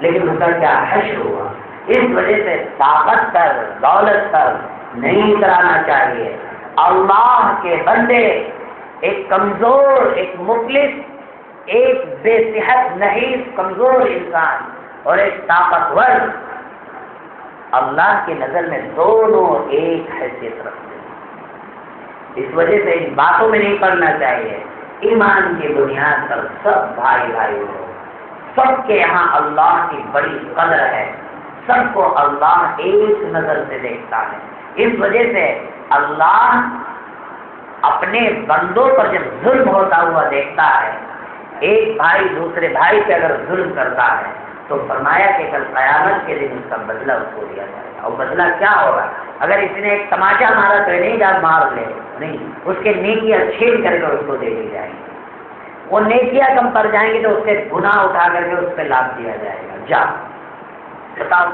لیکن اس کا کیا حشر ہوا۔ اس وجہ سے طاقت پر، دولت پر نہیں کرانا چاہیے۔ اللہ کے بندے، ایک کمزور، ایک مفلس، ایک بے صحت نحیف کمزور انسان اور ایک طاقتور، اللہ کی نظر میں دونوں ایک حیثیت رکھتے ہیں۔ اس وجہ سے ان باتوں میں نہیں پڑنا چاہیے۔ ایمان کی بنیاد پر سب بھائی بھائی ہو، سب کے یہاں اللہ کی بڑی قدر ہے، سب کو اللہ ایک نظر سے دیکھتا ہے۔ اس وجہ سے اللہ اپنے بندوں پر جب ظلم ہوتا ہوا دیکھتا ہے، ایک بھائی دوسرے بھائی پہ اگر ظلم کرتا ہے تو فرمایا کہ کل قیامت کے دن اس کا بدلہ اس کو دیا جائے گا۔ اور بدلہ کیا ہوگا؟ اگر اس نے ایک تماچا مارا تو نہیں جا مار لے، نہیں، اس کے نیکیاں چھین کر کے اس کو دے دی جائیں گی۔ وہ نیکیاں کم پڑ جائیں گی تو اس کے گناہ اٹھا کر کے اس پہ لاد دیا جائے گا۔ جا بتاؤ،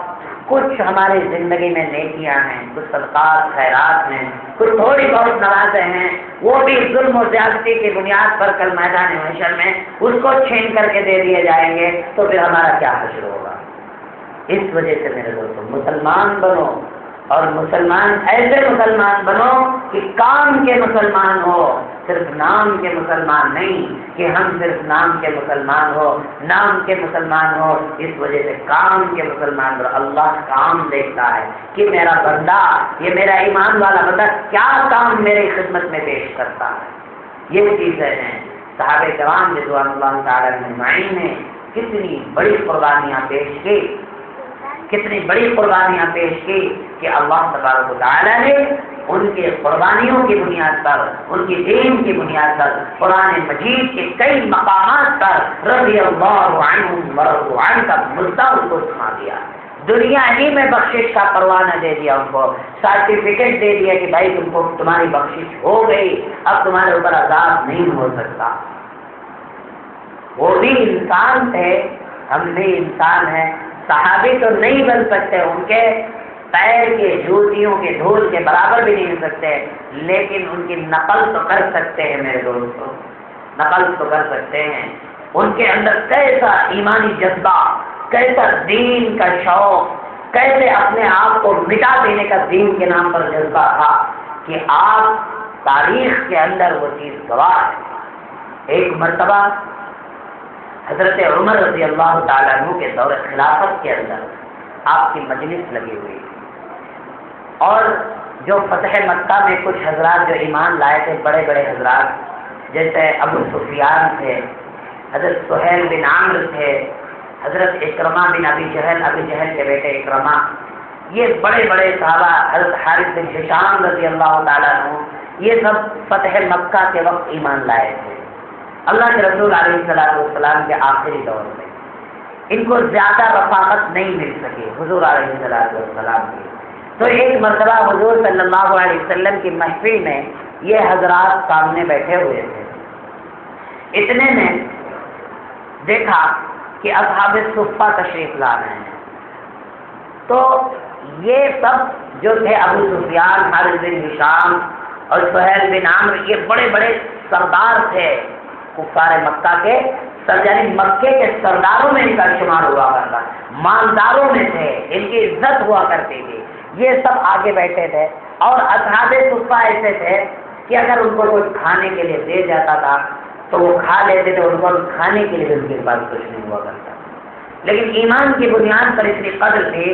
کچھ ہماری زندگی میں نیکیاں ہیں، کچھ صدقات خیرات ہیں، کچھ تھوڑی بہت نمازیں ہیں، وہ بھی ظلم و زیادتی کی بنیاد پر کل میدان محشر میں اس کو چھین کر کے دے دیے جائیں گے، تو پھر ہمارا کیا حشر ہوگا؟ اس وجہ سے میرے دوستوں، مسلمان بنو، اور مسلمان ایسے مسلمان بنو کہ کام کے مسلمان ہو، صرف نام کے مسلمان نہیں کہ ہم صرف نام کے مسلمان ہو، نام کے مسلمان ہو، اس وجہ سے کام کے مسلمان ہو۔ اللہ کام دیکھتا ہے کہ میرا بندہ، یہ میرا ایمان والا بندہ کیا کام میری خدمت میں پیش کرتا ہے۔ یہ چیزیں ہیں۔ صحابہ کرام رضوان اللہ تعالی اجمعین نے کتنی بڑی قربانیاں پیش کی، کتنی بڑی قربانیاں پیش کی کہ اللہ تبارک و تعالی نے ان کے قربانیوں کی بنیاد پر، ان کی دین کی بنیاد پر قرآن مجید کے کئی مقامات پر رضی اللہ عنہم ورضوا عنہ کا مدعا ان کو سنا دیا۔ دنیا ہی میں بخشش کا پروانہ دے دیا، ان کو سرٹیفکیٹ دے دیا کہ بھائی تم کو تمہاری بخشش ہو گئی، اب تمہارے اوپر عذاب نہیں ہو سکتا۔ وہ بھی انسان تھے، ہم بھی انسان ہیں، صحابی تو نہیں بن سکتے، ان کے پیر کے جوتیوں کے دھول کے برابر بھی نہیں ہو سکتے، لیکن ان کی نقل تو کر سکتے ہیں میرے دوستوں، نقل تو کر سکتے ہیں۔ ان کے اندر کیسا ایمانی جذبہ، کیسا دین کا شوق، کیسے اپنے آپ کو مٹا دینے کا دین کے نام پر جذبہ تھا کہ آپ تاریخ کے اندر وہ چیز گواہ ہے۔ ایک مرتبہ حضرت عمر رضی اللہ تعالیٰ عنہ کے دور خلافت کے اندر آپ کی مجلس لگی ہوئی، اور جو فتح مکہ میں کچھ حضرات جو ایمان لائے تھے، بڑے بڑے حضرات جیسے ابو سفیان تھے، حضرت سہیل بن عمرو تھے، حضرت اکرمہ بن ابی جہل کے بیٹے اکرمہ، یہ بڑے بڑے صحابہ، حضرت حارث بن ہشام رضی اللہ تعالیٰ عنہ، یہ سب فتح مکہ کے وقت ایمان لائے تھے۔ اللہ کے رسول علیہ السلام کے آخری دور میں ان کو زیادہ رفاقت نہیں مل سکی حضور علیہ السلام کی، تو ایک مرتبہ حضور صلی اللہ علیہ وسلم کی محفل میں یہ حضرات سامنے بیٹھے ہوئے تھے۔ اتنے میں دیکھا کہ اصحاب صفہ تشریف لا رہے ہیں، تو یہ سب جو تھے ابو سفیان، حارث بن ہشام اور سہیل بن عمرو، یہ بڑے بڑے سردار تھے کفار مکہ کے، یعنی مکے کے سرداروں میں ان کا شمار ہوا کرتا، مالداروں میں تھے، ان کی عزت ہوا کرتی تھی۔ یہ سب آگے بیٹھے تھے، اور اصحاب صفہ ایسے تھے کہ اگر ان کو کوئی کھانے کے لیے دے جاتا تھا تو وہ کھا لیتے تھے، ان کو کھانے کے لیے ان کے پاس کچھ نہیں ہوا کرتا، لیکن ایمان کی بنیاد پر اتنی قدر تھی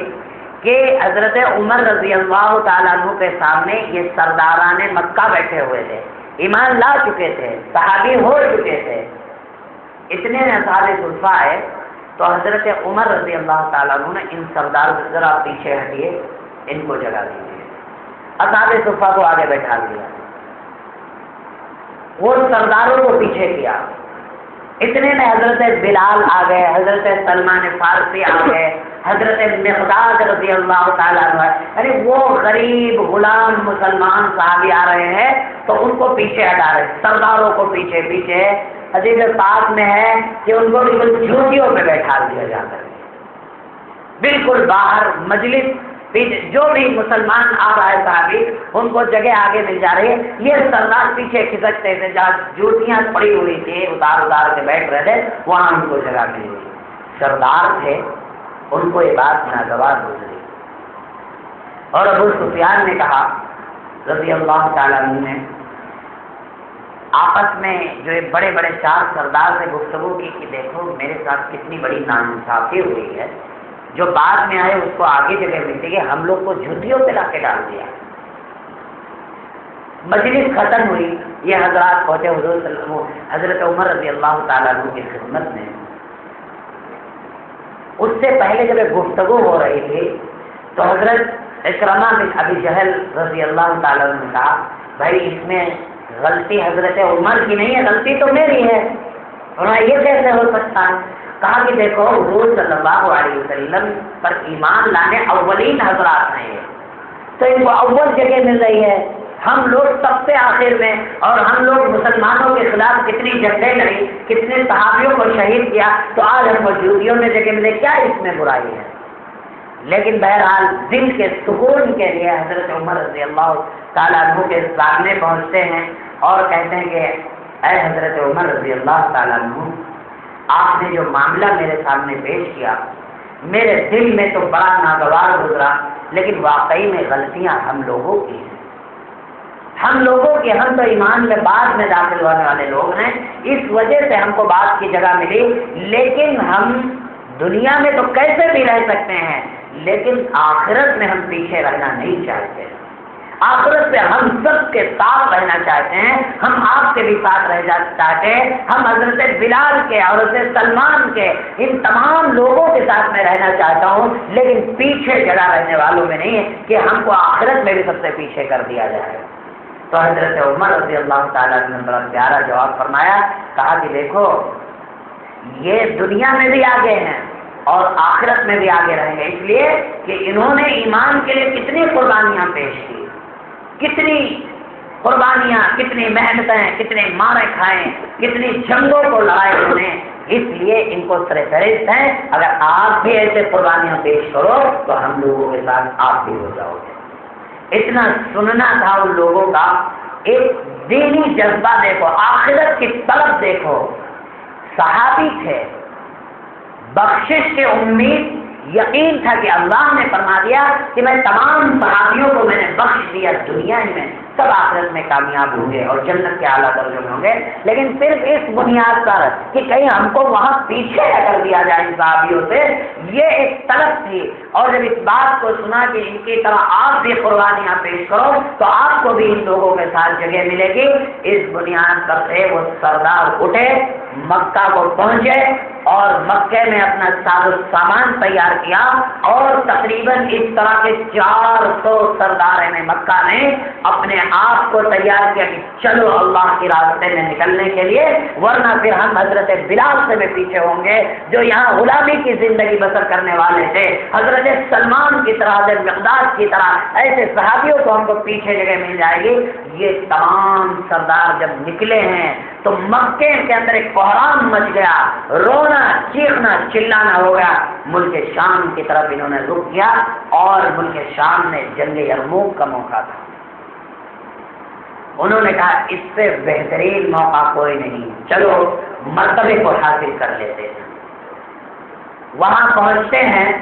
کہ حضرت عمر رضی اللہ تعالیٰ عنہ کے سامنے یہ سرداران مکہ بیٹھے ہوئے تھے، ایمان لا چکے تھے، صحابی ہو چکے تھے، اتنے میں اصحاب صفہ آئے تو حضرت عمر رضی اللہ تعالیٰ عنہ نے ان سرداروں سے ذرا پیچھے ہٹیے، ان کو جگہ دیجیے، اصحاب صفہ کو آگے بیٹھا دیا، وہ سرداروں کو پیچھے کیا، اتنے میں حضرت بلال آ گئے، حضرت سلمان فارسی آ گئے، حضرت مقداد رضی اللہ تعالیٰ عنہ، یعنی وہ غریب غلام مسلمان صحابی آ رہے ہیں تو ان کو پیچھے ہٹا رہے، سرداروں کو پیچھے پیچھے۔ حدیث پاک میں ہے کہ ان کو بالکل جھوٹیوں پہ بیٹھا دیا جاتا ہے، بالکل باہر مجلس، جو بھی مسلمان آ رہا ہے صحابی ان کو جگہ آگے مل جا رہی ہے، یہ سردار پیچھے کھسکتے تھے، جہاں جوتیاں پڑی ہوئی تھی اتار اتار کے بیٹھ رہے تھے وہاں ان کو جگہ ملی ہوئی، سردار تھے، ان کو یہ بات ناگوار گزری، اور ابو سفیان نے کہا رضی اللہ تعالیٰ عنہ نے، آپس میں جو یہ بڑے بڑے چار سردار سے گفتگو کی کہ دیکھو میرے ساتھ کتنی بڑی ناانصافی ہوئی ہے، جو بعد میں آئے اس کو آگے جگہ ملتی ہے، ہم لوگ کو جھوٹیوں پہ لا کے ڈال دیا۔ مجلس ختم ہوئی، یہ حضرات پہنچے حضور صلی اللہ علیہ وسلم حضرت عمر رضی اللہ تعالیٰ عنہ کی خدمت میں۔ اس سے پہلے جب گفتگو ہو رہی تھی تو حضرت اکرمہ بن ابی جہل رضی اللہ تعالیٰ عنہ نے کہا بھائی اس میں غلطی حضرت عمر کی نہیں ہے، غلطی تو میری ہے، اور یہ کیسے ہو سکتا ہے؟ کہا کہ دیکھو حضور صلی اللہ علیہ وسلم پر ایمان لانے اولین حضرات ہیں یہ، تو ان کو اول جگہ مل رہی ہے، ہم لوگ سب سے آخر میں، اور ہم لوگ مسلمانوں کے خلاف کتنی جنگیں لڑی، کتنے صحابیوں کو شہید کیا، تو آج ہم کو یہودیوں میں جگہ ملے، کیا اس میں برائی ہے؟ لیکن بہرحال دل کے سکون کے لیے حضرت عمر رضی اللہ تعالیٰ عنہ کے سامنے پہنچتے ہیں اور کہتے ہیں کہ اے حضرت عمر رضی اللہ تعالیٰ عنہ، آپ نے جو معاملہ میرے سامنے پیش کیا میرے دل میں تو بڑا ناگوار گزرا، لیکن واقعی میں غلطیاں ہم لوگوں کی ہیں، ہم لوگوں کی، ہم تو ایمان میں بعد میں داخل ہونے والے لوگ ہیں، اس وجہ سے ہم کو بات کی جگہ ملی، لیکن ہم دنیا میں تو کیسے بھی رہ سکتے ہیں، لیکن آخرت میں ہم پیچھے رہنا نہیں چاہتے، آخرت میں ہم سب کے ساتھ رہنا چاہتے ہیں، ہم آپ کے بھی ساتھ رہ چاہتے ہیں، ہم حضرت بلال کے اور حضرت سلمان کے ان تمام لوگوں کے ساتھ میں رہنا چاہتا ہوں، لیکن پیچھے جگہ رہنے والوں میں نہیں ہے کہ ہم کو آخرت میں بھی سب سے پیچھے کر دیا جائے۔ تو حضرت عمر رضی اللہ تعالیٰ نے بڑا پیارا جواب فرمایا، کہا کہ دیکھو یہ دنیا میں بھی آگے ہیں اور آخرت میں بھی آگے رہیں گے، اس لیے کہ انہوں نے ایمان کے لیے کتنی قربانیاں پیش کی، کتنی قربانیاں، کتنی محنتیں، کتنے مارے کھائے، کتنی جنگوں کو لڑائے انہوں نے، اس لیے ان کو سرفہرست ہیں، اگر آپ بھی ایسے قربانیاں پیش کرو تو ہم لوگوں کے ساتھ آپ بھی ہو جاؤ گے۔ اتنا سننا تھا ان لوگوں کا، ایک دینی جذبہ دیکھو، آخرت کی طلب دیکھو، صحابی تھے، بخشش کے امید، یقین تھا کہ اللہ نے فرما دیا کہ میں تمام صحابیوں کو میں نے بخش دیا، دنیا میں سب آخرت میں کامیاب ہوں گے اور جنت کے اعلیٰ درجوں میں ہوں گے، لیکن صرف اس بنیاد پر کہ کہیں ہم کو وہاں پیچھے کر دیا جائے ان صحابیوں سے، یہ ایک طلب تھی۔ اور جب اس بات کو سنا کہ ان کی طرح آپ بھی قربانیاں پیش کرو تو آپ کو بھی ان لوگوں کے ساتھ جگہ ملے گی، اس بنیاد پر سے وہ سردار اٹھے، مکہ کو پہنچے اور مکے میں اپنا ساز و سامان تیار کیا، اور تقریباً اس طرح کے 400 سردار میں مکہ نے اپنے آپ کو تیار کیا کہ چلو اللہ کے راستے میں نکلنے کے لیے، ورنہ پھر ہم حضرت بلال سے بھی پیچھے ہوں گے جو یہاں غلامی کی زندگی بسر کرنے والے تھے، حضرت سلمان کی طرح، حضرت مقداد کی طرح ایسے صحابیوں کو ہم کو پیچھے جگہ مل جائے گی۔ یہ تمام سردار جب نکلے ہیں تو مکے کے اندر ایک بحران مچ گیا، رونا چیخنا چلانا ہو گیا، ملک شام کی طرف انہوں نے رخ کیا، اور ملک شام میں جنگ یرموک کا موقع تھا، انہوں نے کہا اس سے بہترین موقع کوئی نہیں، چلو مرتبے کو حاصل کر لیتے ہیں۔ وہاں پہنچتے ہیں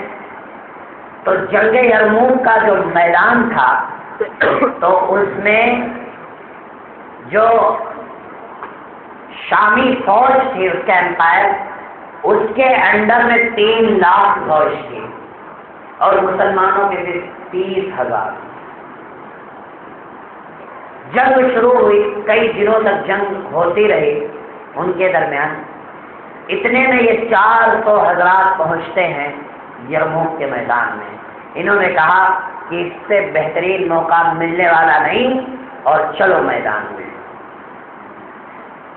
تو جنگ یرموک کا جو میدان تھا تو اس میں جو شامی فوج تھی اس کے امپائر، اس کے انڈر میں 3 لاکھ فوج تھی، اور مسلمانوں کے صرف 30,000. جنگ شروع ہوئی، کئی دنوں تک جنگ ہوتی رہی ان کے درمیان. اتنے میں یہ 400 حضرات پہنچتے ہیں یرموک کے میدان میں. انہوں نے کہا کہ اس سے بہترین موقع ملنے والا نہیں، اور چلو میدان میں.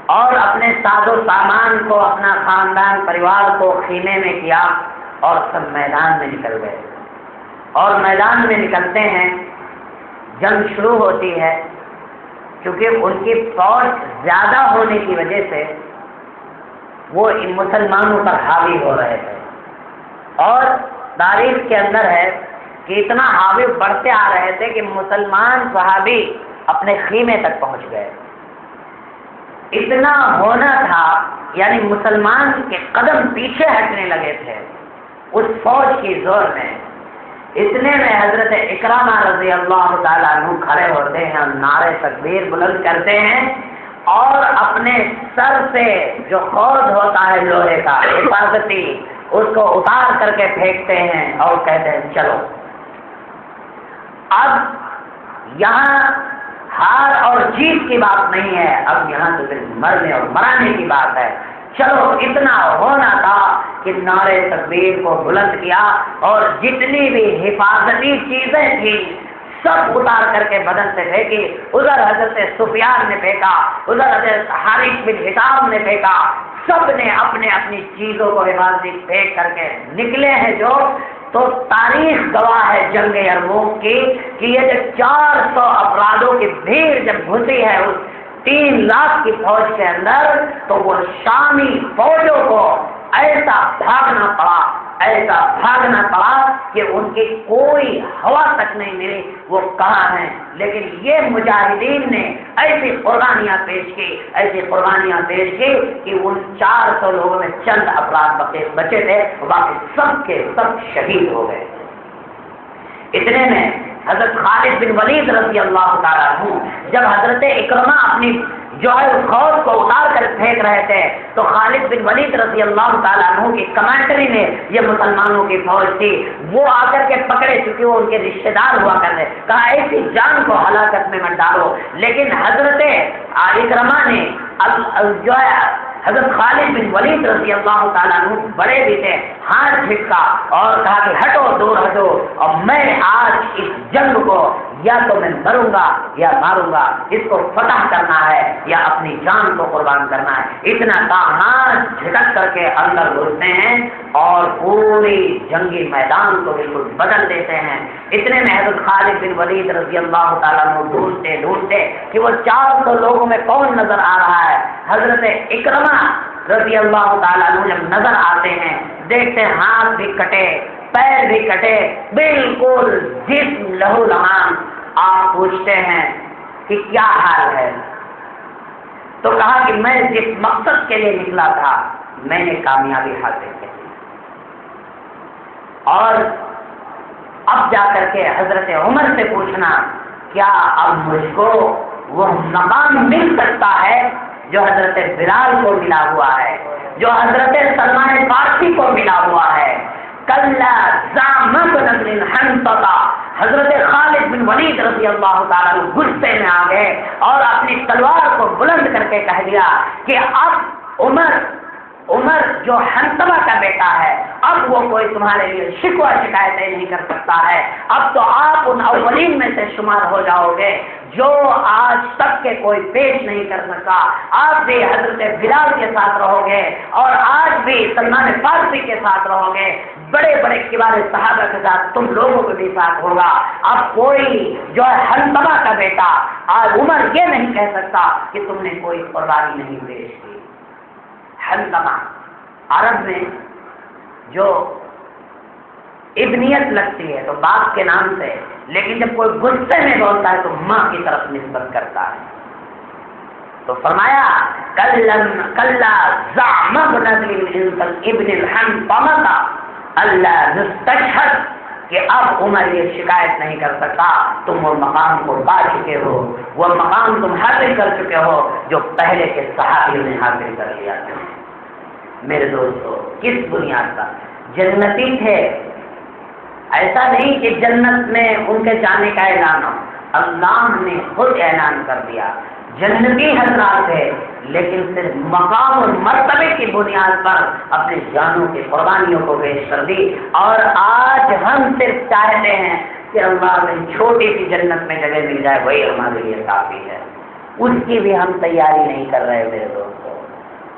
اور اپنے ساز و سامان کو، اپنا خاندان پریوار کو خیمے میں کیا اور سب میدان میں نکل گئے. اور میدان میں نکلتے ہیں، جنگ شروع ہوتی ہے. کیونکہ ان کی فوج زیادہ ہونے کی وجہ سے وہ ان مسلمانوں پر حاوی ہو رہے تھے. اور تاریخ کے اندر ہے کہ اتنا حاوی بڑھتے آ رہے تھے کہ مسلمان صحابی اپنے خیمے تک پہنچ گئے. اتنا ہونا تھا، یعنی مسلمان کے قدم پیچھے ہٹنے لگے تھے اس فوج کی زور میں. اتنے میں حضرت اکرامہ رضی اللہ تعالیٰ عنہ کھڑے ہوتے ہیں اور نعرے تکبیر بلند کرتے ہیں، اور اپنے سر سے جو خود ہوتا ہے لوہے کا حفاظتی، اس کو اتار کر کے پھینکتے ہیں اور کہتے ہیں چلو. اب یہاں ہار اور جیت کی بات نہیں ہے، اب یہاں تو صرف مرنے اور مرانے کی بات ہے. چلو اتنا ہونا تھا کہ نعرے تکبیر کو بلند کیا، اور جتنی بھی حفاظتی چیزیں تھیں سب اتار کر کے بدن سے پھینکی. ادھر حضرت سفیان نے پھینکا، ادھر حضرت حارث بن حشام نے پھینکا. سب نے اپنے اپنی چیزوں کو حفاظتی پھینک کر کے نکلے ہیں جو. تو تاریخ گواہ ہے جنگ یرموک کی کہ یہ جو 400 افرادوں کی بھیڑ جب گھسی ہے اس 3 لاکھ کی فوج کے اندر، تو وہ شامی فوجوں کو ایسا بھاگنا پڑا کہ ان کی کوئی ہوا تک نہیں ملی وہ کہاں ہیں. لیکن یہ مجاہدین نے ایسی قربانیاں پیش کی کہ ان 400 لوگوں میں چند افراد بچے تھے، باقی سب کے سب شہید ہو گئے. اتنے میں حضرت خالد بن ولید رضی اللہ تعالیٰ عنہ جب حضرت اکرمہ اپنی جو ہے خود کو اتار کر پھینک رہے تھے، تو خالد بن ولید رضی اللہ تعالیٰ عنہ کی کمانڈری میں یہ مسلمانوں کی فوج تھی، وہ آ کر کے پکڑے، چونکہ وہ ان کے رشتے دار ہوا کرتے، کہا ایسی جان کو ہلاکت میں مت ڈالو. لیکن حضرت اکرمہ نے جو ہے حضرت خالد بن ولید رضی اللہ تعالیٰ عنہ بڑے بھی تھے، ہاتھ جھٹکا اور کہا کہ ہٹو، دور ہٹو، اور میں آج اس جنگ کو یا تو میں مروں گا یا ماروں گا، اس کو فتح کرنا ہے یا اپنی جان کو قربان کرنا ہے. اتنا ہاتھ جھٹک کر کے اندر گھستے ہیں اور پوری جنگی میدان کو بالکل بدل دیتے ہیں. اتنے میں حضرت خالد بن ولید رضی اللہ تعالیٰ عنہ ڈھونڈتے کہ وہ 400 لوگوں میں کون نظر آ رہا ہے. حضرت اکرمہ رضی اللہ تعالیٰ عنہ جب نظر آتے ہیں، دیکھتے ہیں ہاتھ بھی کٹے، پیر بھی کٹے، بالکل جسم لہو لہان. آپ پوچھتے ہیں کہ کیا حال ہے؟ تو کہا کہ میں جس مقصد کے لیے نکلا تھا میں نے کامیابی حاصل کی. اور اب جا کر کے حضرت عمر سے پوچھنا کیا اب مجھ کو وہ مقام مل سکتا ہے جو حضرت بلال کو ملا ہوا ہے، جو حضرت سلمان فارسی کو ملا ہوا ہے. کلا زعمت نبل حنطتا، حضرت خالد بن ولید رضی اللہ تعالیٰ عنہ غصے میں آ گئے اور اپنی تلوار کو بلند کر کے کہہ دیا کہ اب عمر جو حنطبہ کا بیٹا ہے، اب وہ کوئی تمہارے لیے شکوہ شکایتیں نہیں کر سکتا ہے. اب تو آپ ان اولین میں سے شمار ہو جاؤ گے جو آج تک کے کوئی پیش نہیں کر سکا. آپ بھی حضرت بلال کے ساتھ رہو گے اور آج بھی سلمان فارسی کے ساتھ رہو گے، بڑے بڑے کبار صحابہ کے ساتھ تم لوگوں کو بھی ساتھ ہوگا. اب کوئی جو ہے حنطبہ کا بیٹا آج عمر یہ نہیں کہہ سکتا کہ تم نے کوئی قربانی نہیں پیش کی. حنطبہ عرب میں جو ابنیت لگتی ہے تو باپ کے نام سے، لیکن جب کوئی غصے میں بولتا ہے تو ماں کی طرف نسبت کرتا ہے. تو فرمایا کلا زعم ابن الحنطمہ اللہ نستشہد، کہ اب عمر یہ شکایت نہیں کر سکتا، تم وہ مقام کو پا چکے ہو، وہ مقام تم حاصل کر چکے ہو جو پہلے کے صحابیوں نے حاصل کر لیا. میرے دوستو، کس بنیاد پر جنتی تھے ایسا نہیں کہ جنت میں ان کے جانے کا اعلان ہو، اللہ نے خود اعلان کر دیا جنتی حضرات ہے، لیکن صرف مقام اور مرتبے کی بنیاد پر اپنے جانوں کی قربانیوں کو پیش کر دی۔ اور آج ہم صرف چاہتے ہیں کہ اللہ میں چھوٹی سی جنت میں جگہ مل جائے، وہی ہمارے لیے کافی ہے، اس کی بھی ہم تیاری نہیں کر رہے میرے دوستوں۔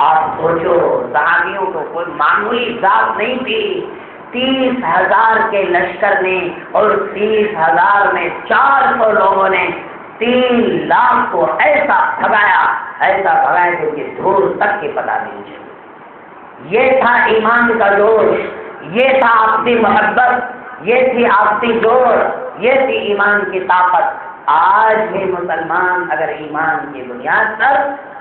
آپ سوچو، صحابیوں کو کوئی معمولی ذات نہیں تھی، 30,000 کے لشکر نے اور 30,000 میں 400 لوگوں نے 3 لاکھ کو ایسا بھگایا کہ ان کی دھول تک کی پتہ نہیں چلی۔ یہ تھا ایمان کا جوش، یہ تھا آپسی محبت، یہ تھی آپسی جوڑ، یہ تھی ایمان کی طاقت۔ آج بھی مسلمان اگر ایمان کی بنیاد پر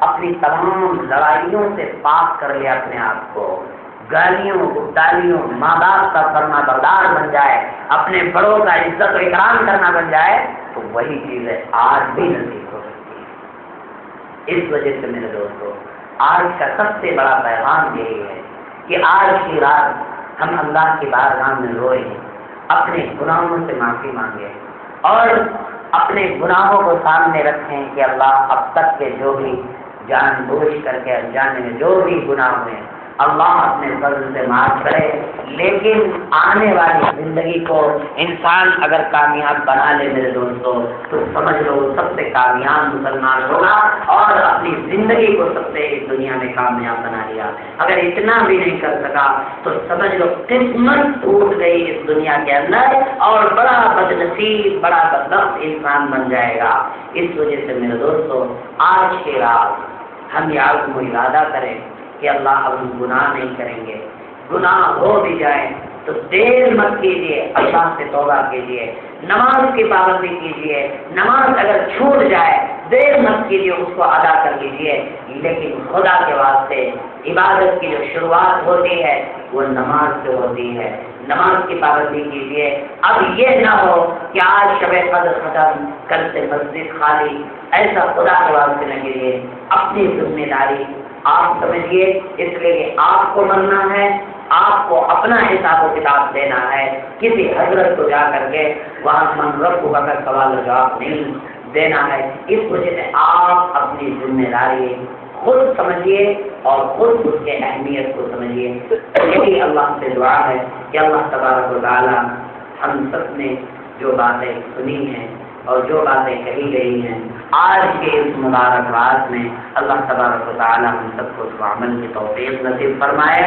اپنی تمام لڑائیوں سے پاک کر لے اپنے آپ کو، گالیوں گالیوں ماں باپ کا فرما بردار بن جائے، اپنے بڑوں کا عزت و اکرام کرنا بن جائے، تو وہی چیزیں آج بھی نصیب ہو سکتی ہے۔ اس وجہ سے میرے دوستو، آج کا سب سے بڑا پیغام یہی ہے کہ آج کی رات ہم اللہ کی بارگاہ میں روئیں، اپنے گناہوں سے معافی مانگیں اور اپنے گناہوں کو سامنے رکھیں کہ اللہ اب تک کے جو بھی جان بوجھ کر کے انجانے میں جو بھی گناہ ہوئے اللہ اپنے فضل سے معاف کرے۔ لیکن آنے والی زندگی کو انسان اگر کامیاب بنا لے میرے دوستوں، تو سمجھ لو سب سے کامیاب مسلمان ہوگا اور اپنی زندگی کو سب سے اس دنیا میں کامیاب بنا لیا۔ اگر اتنا بھی نہیں کر سکا تو سمجھ لو قسمت ٹوٹ گئی اس دنیا کے اندر اور بڑا بدنصیب بڑا بدبخت انسان بن جائے گا۔ اس وجہ سے میرے دوستوں، آج کی رات ہم یہ عزم و ارادہ کریں کہ اللہ اب ہم گناہ نہیں کریں گے، گناہ ہو بھی جائیں تو دیر مت کیجیے، اللہ سے توبہ کیجیے، نماز کی پابندی کیجیے، نماز اگر چھوٹ جائے دیر مت کیجیے، اس کو ادا کر لیجیے، لیکن خدا کے واسطے عبادت کی جو شروعات ہوتی ہے وہ نماز سے ہوتی ہے، نماز کی پابندی کیجیے۔ اب یہ نہ ہو کہ آج شب قدر ختم، کل سے مسجد خالی، ایسا خدا کے واسطے نہ کیجیے۔ اپنی ذمہ داری آپ سمجھیے، اس لیے کہ آپ کو مرنا ہے، آپ کو اپنا حساب و کتاب دینا ہے، کسی حضرت کو جا کر کے وہاں من رب کو اگر سوال و جواب نہیں دینا ہے۔ اس وجہ سے آپ اپنی ذمہ داری خود سمجھیے اور خود اس کے اہمیت کو سمجھیے۔ یہی اللہ سے دعا ہے کہ اللہ تبارک و تعالی ہم سب نے جو باتیں سنی ہیں اور جو باتیں کہی گئی ہیں آج کے اس مبارک رات میں، اللہ تبارک و تعالی ہم سب کو اس عمل کی توفیق نصیب فرمائے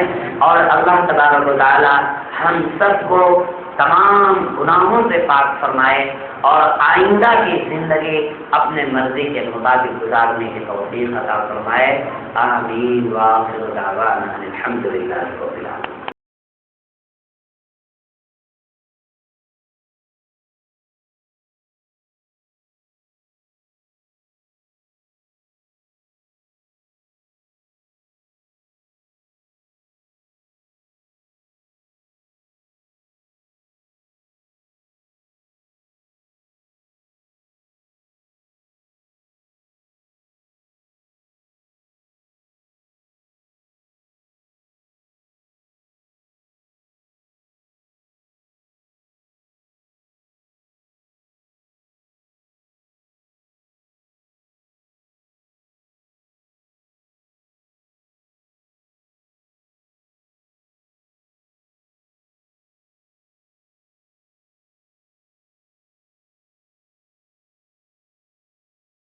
اور اللہ تبارک و تعالی ہم سب کو تمام گناہوں سے پاک فرمائے اور آئندہ کی زندگی اپنے مرضی کے مطابق گزارنے کی توفیق عطا فرمائے۔ آمین وآخر دعوانا الحمدللہ رب العالمین۔